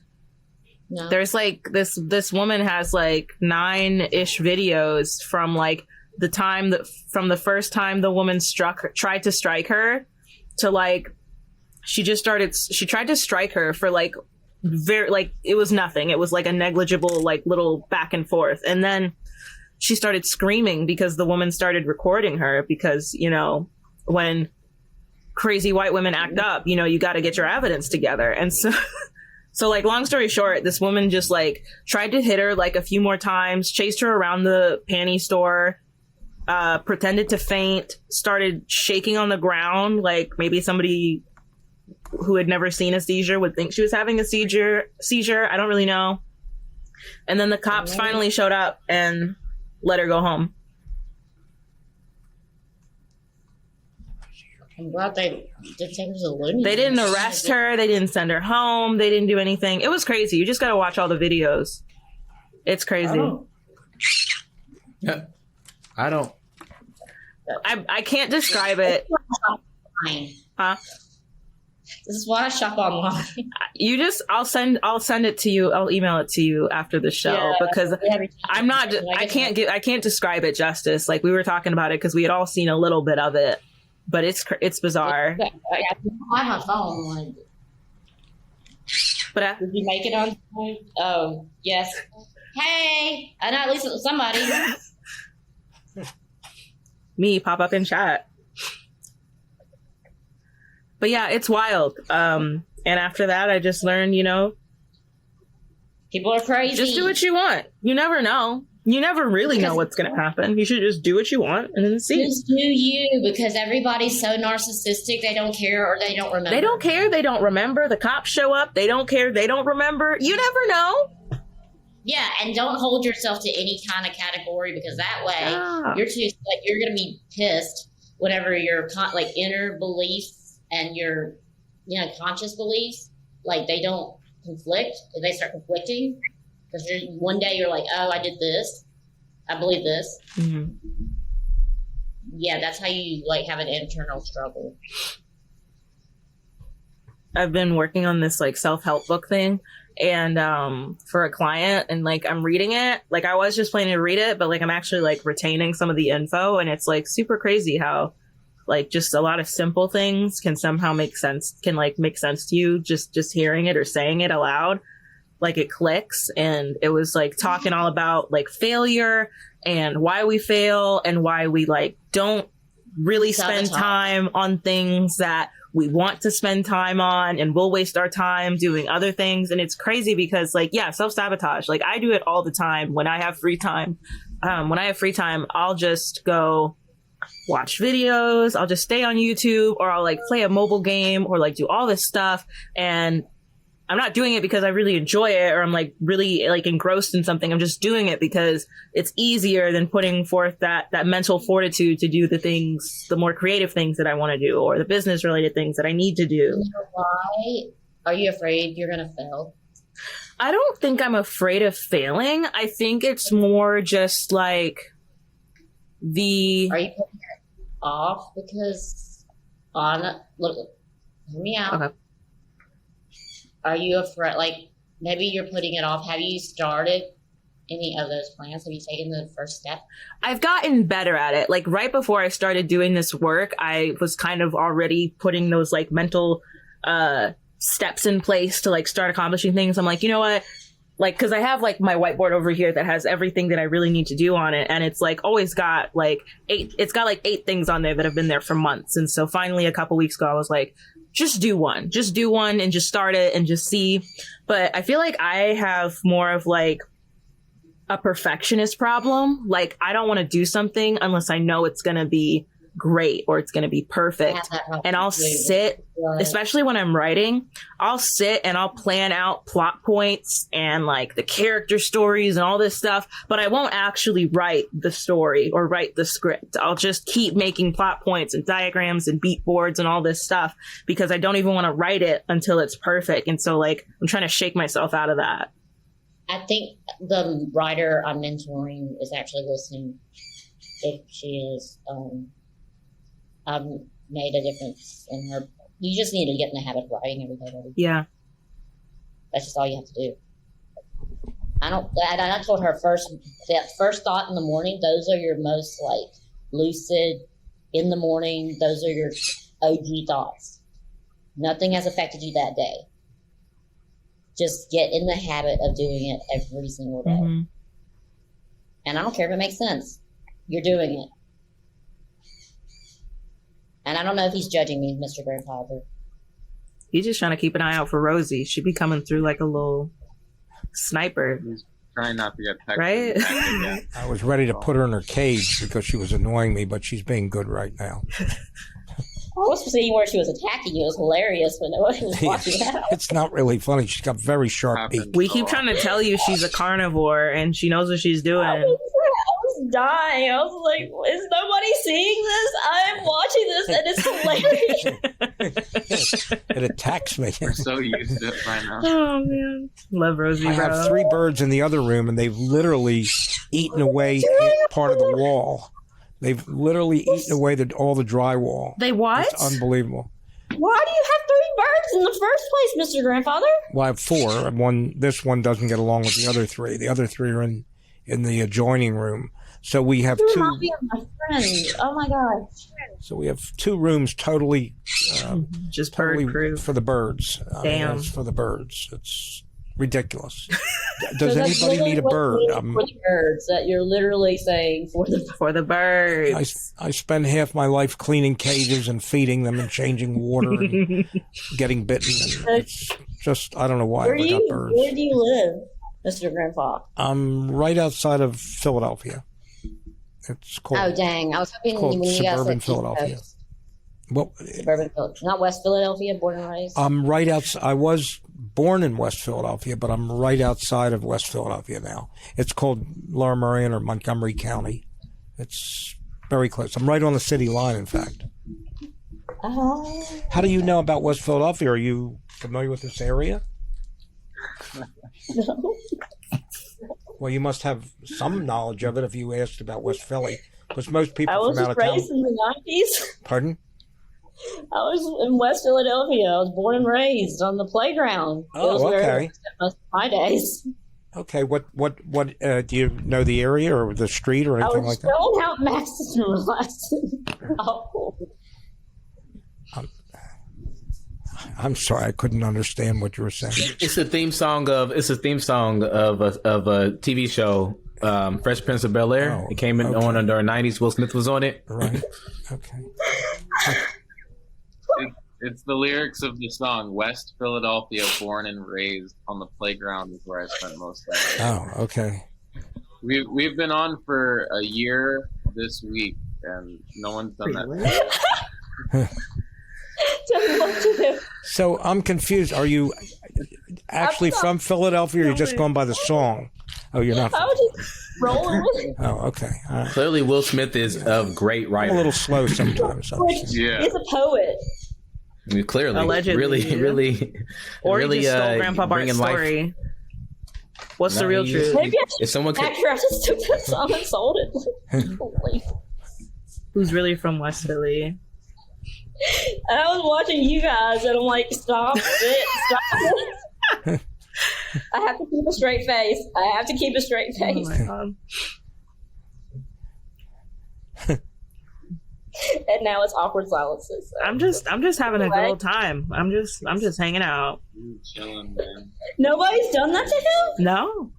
No. There's this woman has 9-ish videos from from the first time the woman tried to strike her to she tried to strike her for very it was nothing. It was a negligible little back and forth, and then she started screaming because the woman started recording her because when crazy white women act up, you know, you got to get your evidence together. And so like, long story short, this woman just like tried to hit her like a few more times, chased her around the panty store, pretended to faint, started shaking on the ground. Like maybe somebody who had never seen a seizure would think she was having a seizure. I don't really know. And then the cops finally showed up and let her go home. I'm glad they detectives are learning. They didn't arrest her. They didn't send her home. They didn't do anything. It was crazy. You just got to watch all the videos. It's crazy. Oh. Yeah. I don't. I can't describe it. Huh? This is why I shop online. I'll send it to you. I'll email it to you after the show because I'm not. I can't describe it justice. Like we were talking about it because we had all seen a little bit of it, but it's bizarre. I have my phone. But did you make it on time? Oh yes. Hey, I know at least it was somebody. Me pop up in chat. But yeah, it's wild. And after that, I just learned, you know, people are crazy. Just do what you want. You never know. You never really know what's going to happen. You should just do what you want and then see. Just do you, because everybody's so narcissistic. They don't care or they don't remember. They don't care. They don't remember. The cops show up. They don't care. They don't remember. You never know. Yeah, and don't hold yourself to any kind of category because that way you're going to be pissed whenever your inner beliefs and your conscious beliefs they don't conflict. If they start conflicting, because one day you're like, oh, I did this, I believe this. Mm-hmm. Yeah, that's how you have an internal struggle. I've been working on this self-help book thing. And for a client, and I'm reading it. I was just planning to read it, but I'm actually retaining some of the info, and it's super crazy how just a lot of simple things can somehow make sense to you just hearing it or saying it aloud. It clicks. And it was talking all about failure and why we fail and why we don't really spend time on things that we want to spend time on, and we'll waste our time doing other things. And it's crazy because self-sabotage. I do it all the time when I have free time. I'll just go watch videos. I'll just stay on YouTube, or I'll play a mobile game, or do all this stuff. And I'm not doing it because I really enjoy it, or I'm really engrossed in something. I'm just doing it because it's easier than putting forth that mental fortitude to do the more creative things that I want to do, or the business related things that I need to do. You know why? Are you afraid you're going to fail? I don't think I'm afraid of failing. I think it's more just Are you putting it off because look, hear me out. Okay. Are you afraid? Maybe you're putting it off. Have you started any of those plans? Have you taken the first step? I've gotten better at it. Right before I started doing this work, I was kind of already putting those mental steps in place to start accomplishing things. I'm you know what? Because I have my whiteboard over here that has everything that I really need to do on it, and it's always got 8. It's got 8 things on there that have been there for months. And so finally, a couple weeks ago, I was just do one and just start it and just see. But I feel I have more of a perfectionist problem. I don't want to do something unless I know it's going to be great or it's going to be perfect. And I'll sit, especially when I'm writing, I'll sit and I'll plan out plot points and the character stories and all this stuff, but I won't actually write the story or write the script. I'll just keep making plot points and diagrams and beat boards and all this stuff because I don't even want to write it until it's perfect. And so I'm trying to shake myself out of that. I think the writer I'm mentoring is actually listening. If she is, I've made a difference in her. You just need to get in the habit of writing every day, buddy. Yeah. That's just all you have to do. I told her that first thought in the morning, those are your most lucid in the morning. Those are your OG thoughts. Nothing has affected you that day. Just get in the habit of doing it every single day. Mm-hmm. And I don't care if it makes sense. You're doing it. And And I don't know if he's judging me, Mr. Grandfather. He's just trying to keep an eye out for Rosie. She'd be coming through like a little sniper. He's trying not to get texted. Right? I was ready to put her in her cage because she was annoying me, but she's being good right now. I was seeing where she was attacking you. It was hilarious when nobody was watching that. It's not really funny. She's got very sharp beak. We keep trying to tell you she's a carnivore and she knows what she's doing. I was dying. I was like, is nobody seeing this? I'm watching this and it's hilarious. It attacks me. We're so used to it by now. Oh, man. Love Rosie, I bro. have 3 birds in the other room, and they've literally eaten away part of the wall. They've literally eaten away all the drywall. They what? It's unbelievable. Why do you have 3 birds in the first place, Mr. Grandfather? Well, I have 4. This one doesn't get along with the other 3. The other 3 are in the adjoining room. So we have You 2. remind me of my friend. Oh my gosh. So we have 2 rooms totally just bird proof for the birds. Damn. It's for the birds. It's ridiculous. Does anybody need a bird? For the birds that you're literally saying for the birds. I spend half my life cleaning cages and feeding them and changing water and getting bitten. And it's just, I don't know why I got birds. Where do you live, Mr. Grandpa? I'm right outside of Philadelphia. It's called. Oh dang! I was hoping when you guys suburban said Philadelphia. Well, suburban Philadelphia, not West Philadelphia, born and raised. I'm right outside. I was born in West Philadelphia, but I'm right outside of West Philadelphia now. It's called Lower Merion or Montgomery County. It's very close. I'm right on the city line, in fact. How do you know about West Philadelphia? Are you familiar with this area? No. Well, you must have some knowledge of it if you asked about West Philly, because most people I was from out of town. raised in the 90s. Pardon? I was in West Philadelphia. I was born and raised on the playground. Oh, it was where okay. I spent most of my days. Okay, what do you know the area or the street or anything like that? I was filling out Maxton and oh. I'm sorry, I couldn't understand what you were saying. It's a theme song of a TV show, Fresh Prince of Bel-Air. Oh, it came on under the 90s. Will Smith was on it. Right. Okay. It's the lyrics of the song "West Philadelphia, born and raised on the playground is where I spent most of my life." Oh, okay. We've been on for a year this week, and no one's done that. Tell me what to do. So I'm confused. Are you actually from Philadelphia, or you're just going by the song? Oh, you're not. I was just rolling with it. Oh, okay. All right. Clearly, Will Smith is a great I'm writer. a little slow sometimes. Yeah. He's a poet. I mean, clearly, Allegedly, really, yeah. really, Or really, he just stole Grandpa Bart's bringing life. story. What's the No, real he- truth? Maybe If someone could, I just took that song and sold it. Holy. Who's really from West Philly? And I was watching you guys, and I'm like, stop it, stop it. I have to keep a straight face. I have to keep a straight Oh face. my god. And now it's awkward silences. I'm just having a good old time. I'm just hanging out. You chilling, man. Nobody's done that to him? No.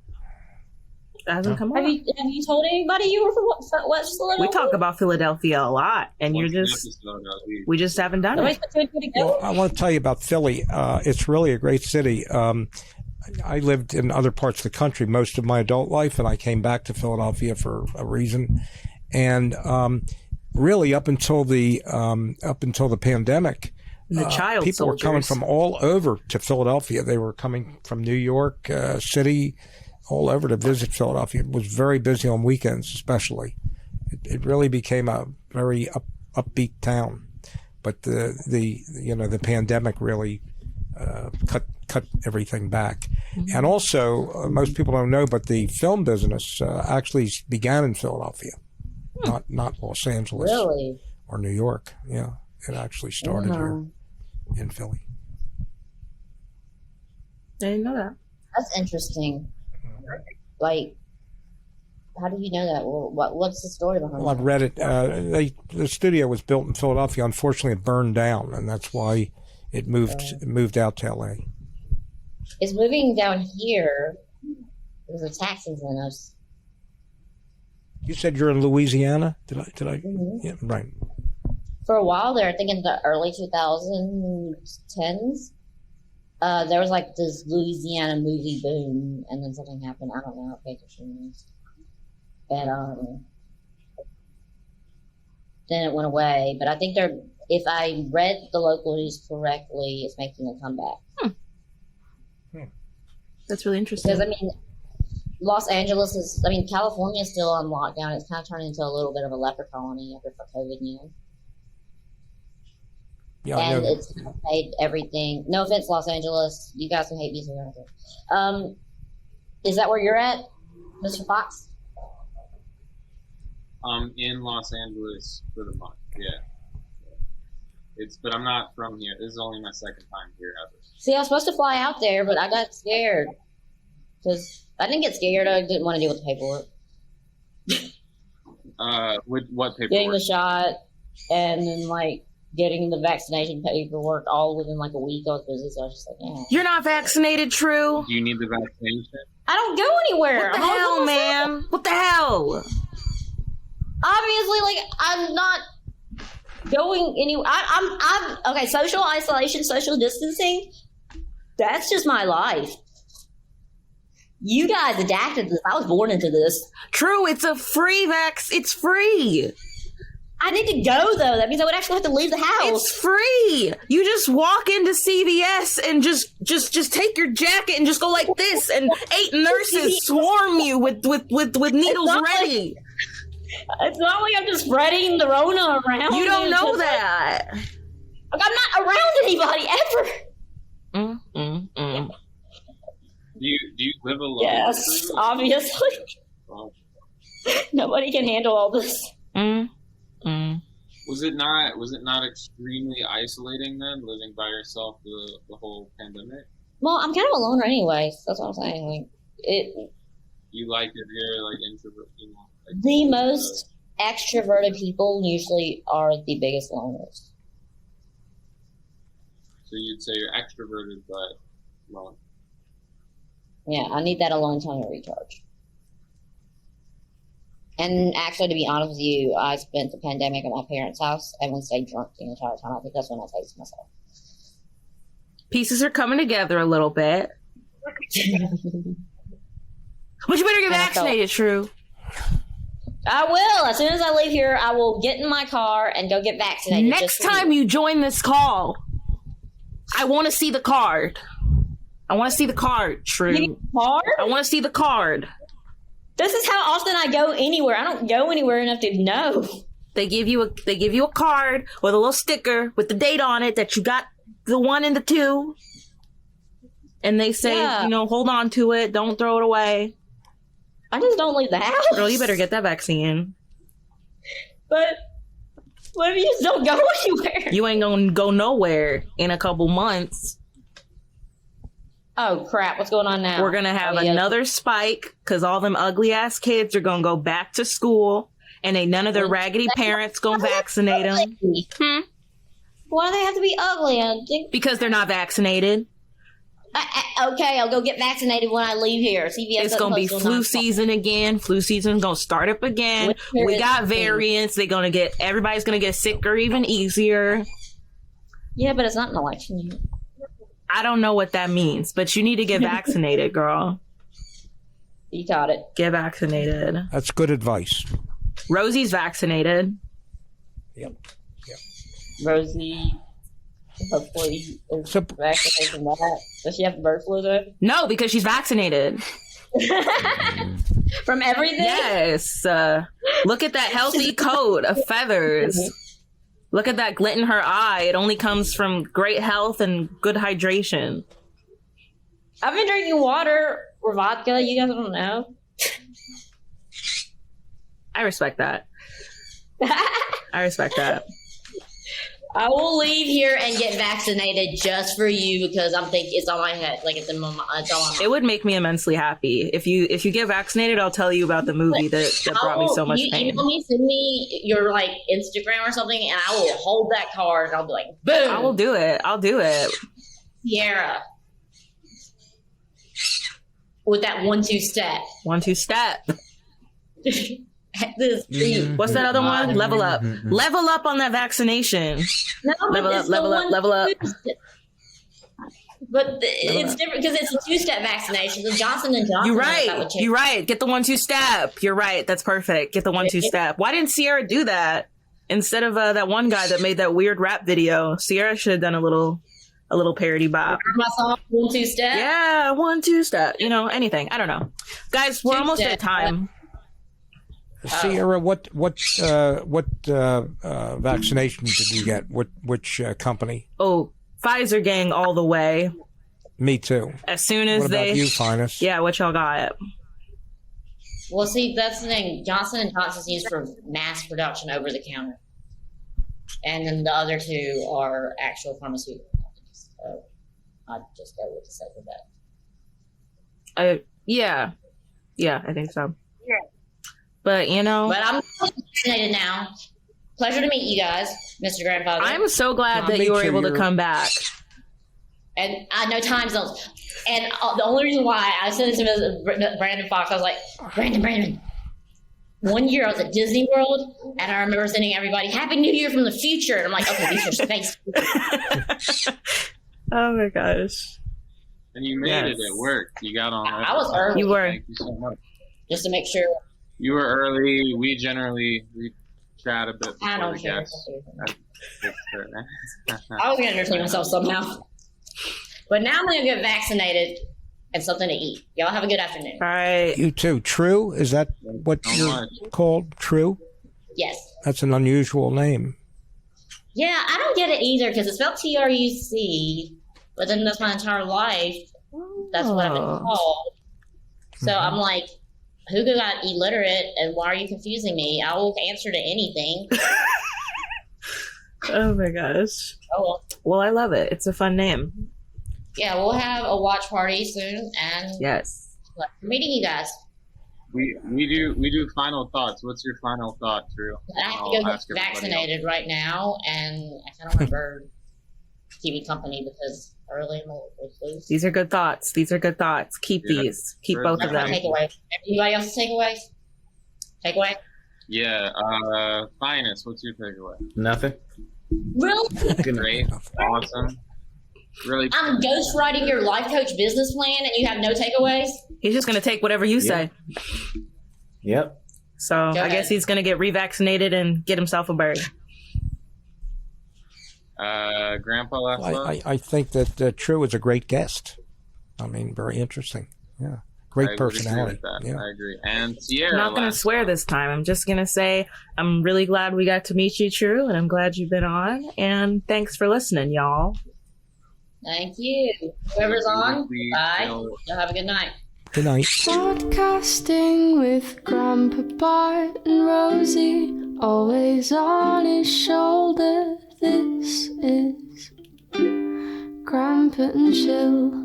It hasn't come up. Have you told anybody you were from West Philadelphia? We talk about Philadelphia a lot, and you're just we just haven't done Nobody's it. put two and two together? Well, I want to tell you about Philly. It's really a great city. I lived in other parts of the country most of my adult life, and I came back to Philadelphia for a reason. And really, up until the pandemic, The child people were coming soldiers. from all over to Philadelphia. They were coming from New York City, all over to visit Philadelphia. It was very busy on weekends, especially. It really became a very upbeat town. But the pandemic really cut everything back. Mm-hmm. And also, most people don't know, but the film business actually began in Philadelphia, not Los Angeles Really? or New York. Yeah, it actually started here in Philly. I didn't know that. That's interesting. Like, how do you know that? Well, what's the story behind Well, I've read it. The studio was built in Philadelphia. Unfortunately, it burned down, and that's why it moved out to L.A. It's moving down here because of tax incentives. You said you're in Louisiana? Did I? Mm-hmm. Yeah, right. for a while there, I think in the early 2010s, there was like this Louisiana movie boom, and then something happened. I don't know how big it was. But then it went away. But I think if I read the local news correctly, it's making a comeback. That's really interesting. Because, I mean, Los Angeles California is still on lockdown. It's kind of turned into a little bit of a leper colony after COVID, Yeah, and it's made everything. No offense, Los Angeles. You guys can hate me. Is that where you're at, Mr. Fox? In Los Angeles for the month. Yeah. But I'm not from here. This is only my second time here ever. See, I was supposed to fly out there, but I got scared. Because I didn't get scared. I didn't want to deal with the paperwork. With what paperwork? Getting the shot, and then getting the vaccination paperwork all within a week. I was busy, so I was just like, yeah. You're not vaccinated, True. Do you need the vaccination? I don't go anywhere. What the hell, man? What the hell? Obviously, I'm not going anywhere. I'm okay. Social isolation, social distancing. That's just my life. You guys adapted to this. I was born into this. True, it's a free It's free. I need to go, though. That means I would actually have to leave the house. It's free. You just walk into CVS and just take your jacket and just go like this, and 8 nurses swarm you with needles ready. It's not like I'm just spreading the Rona around. You don't know that. I'm not around anybody ever. Do you live alone? Yes, obviously. Oh. Nobody can handle all this. Was it not extremely isolating then, living by yourself the whole pandemic? Well, I'm kind of alone anyway. So that's what I'm saying. You like it here, introvert, the most extroverted people usually are the biggest loners. So you'd say you're extroverted, but lone. Yeah, I need that alone time to recharge. And actually, to be honest with you, I spent the pandemic at my parents' house. Everyone stayed drunk the entire time. I think that's when I tasted myself. Pieces are coming together a little bit. But you better get vaccinated, True. I will. As soon as I leave here, I will get in my car and go get vaccinated. Next time you join this call, I want to see the card. I want to see the card, True. You need a card? I want to see the card. This is how often I go anywhere. I don't go anywhere enough to know. They give you a card with a little sticker with the date on it that you got the 1 and the 2. And they say, hold on to it. Don't throw it away. I just don't leave the house. Girl, you better get that vaccine. But what if you just don't go anywhere? You ain't gonna go nowhere in a couple months. Oh, crap. What's going on now? We're going to have another spike because all them ugly ass kids are going to go back to school and ain't none of their raggedy parents going to vaccinate them. Why do they have to be ugly? Because they're not vaccinated. Okay, I'll go get vaccinated when I leave here. CVS it's going to be flu season again. Flu season's going to start up again. We got variants. Everybody's going to get sicker even easier. Yeah, but it's not an election year. I don't know what that means, but you need to get vaccinated, girl. You got it. Get vaccinated. That's good advice. Rosie's vaccinated. Yep. Rosie, hopefully, is vaccinated from that. Does she have bird flu, though? No, because she's vaccinated. From everything? Yes. Look at that healthy coat of feathers. Look at that glint in her eye. It only comes from great health and good hydration. I've been drinking water or vodka. You guys don't know. I respect that. I respect that. I will leave here and get vaccinated just for you because I'm thinking it's on my head. At the moment, it's on my mind. It would make me immensely happy. If you get vaccinated, I'll tell you about the movie that brought me so much pain. Email me, send me your Instagram or something, and I will hold that card and I'll be like, boom. I will do it. I'll do it. Sierra. With that 1-2 step. 1-2 step. What's that other one? Level up. Level up on that vaccination. No, Level up, it's level the up, one level up. But it's different because it's a 2-step vaccination. The Johnson and Johnson. You're right. You're right. Get the 1-2 step. You're right. That's perfect. Get the 1-2 step. Why didn't Sierra do that instead of that one guy that made that weird rap video? Sierra should have done a little parody bop. My song 1-2 step. Yeah, 1-2 step. You know, anything. I don't know, guys. We're almost at time. Sierra, what vaccination did you get? Which company? Oh, Pfizer gang all the way. Me too. As soon as what they, about you, Phines? Yeah, what y'all got? Well, see, that's the thing. Johnson and Johnson's used for mass production over the counter, and then the other two are actual pharmaceutical companies. So I'd just go with the second bet. Yeah, I think so. Yeah. But But I'm vaccinated now. Pleasure to meet you guys, Mr. Grandfather. I'm so glad that you were able to come back. And I know time zones. And the only reason why I sent it to Brandon Fox, I was like, Brandon. One year I was at Disney World, and I remember sending everybody Happy New Year from the future. And I'm like, okay, these are space. Oh my gosh. And you made it. It worked. You got on. I was early. You were. Thank you so much. Just to make sure. You were early. We chat a bit before I don't the care. guests. I was going to entertain myself somehow. But now I'm going to get vaccinated and something to eat. Y'all have a good afternoon. All right. You too. True? Is that what you're called? True? Yes. That's an unusual name. Yeah, I don't get it either because it's spelled Truc, but then that's my entire life. That's what I've been called. So I'm like, who got illiterate and why are you confusing me? I will answer to anything. Oh my gosh. Oh well, I love it. It's a fun name. Yeah, we'll have a watch party soon, and yes, meeting you guys. We do final thoughts. What's your final thought, Drew? I have to go get vaccinated right now, and I kind of want a bird to keep me company because early in the week. These are good thoughts. Keep these. Keep both of them. Takeaway. Anybody else takeaways? Takeaway? Yeah. Phines, what's your takeaway? Nothing. Really? Great. Awesome. Really. I'm ghostwriting your life coach business plan, and you have no takeaways. He's just going to take whatever you say. Yep. So I guess he's going to get revaccinated and get himself a bird. Grandpa last I think that True is a great guest. I mean, very interesting. Yeah. Great personality. Yeah. I agree. And Sierra. I'm not going to swear this time. I'm just going to say I'm really glad we got to meet you, True, and I'm glad you've been on. And thanks for listening, y'all. Thank you. Whoever's on, bye. Y'all have a good night. Good night. Podcasting with Grandpa Bart and Rosie, always on his shoulder. This is Grandpa and Chill.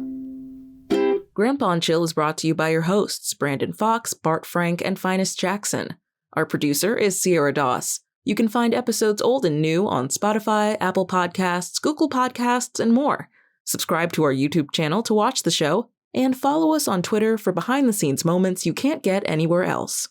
Grandpa and Chill is brought to you by your hosts, Brandon Fox, Bart Frank, and Phines Jackson. Our producer is Sierra Doss. You can find episodes old and new on Spotify, Apple Podcasts, Google Podcasts, and more. Subscribe to our YouTube channel to watch the show, and follow us on Twitter for behind-the-scenes moments you can't get anywhere else.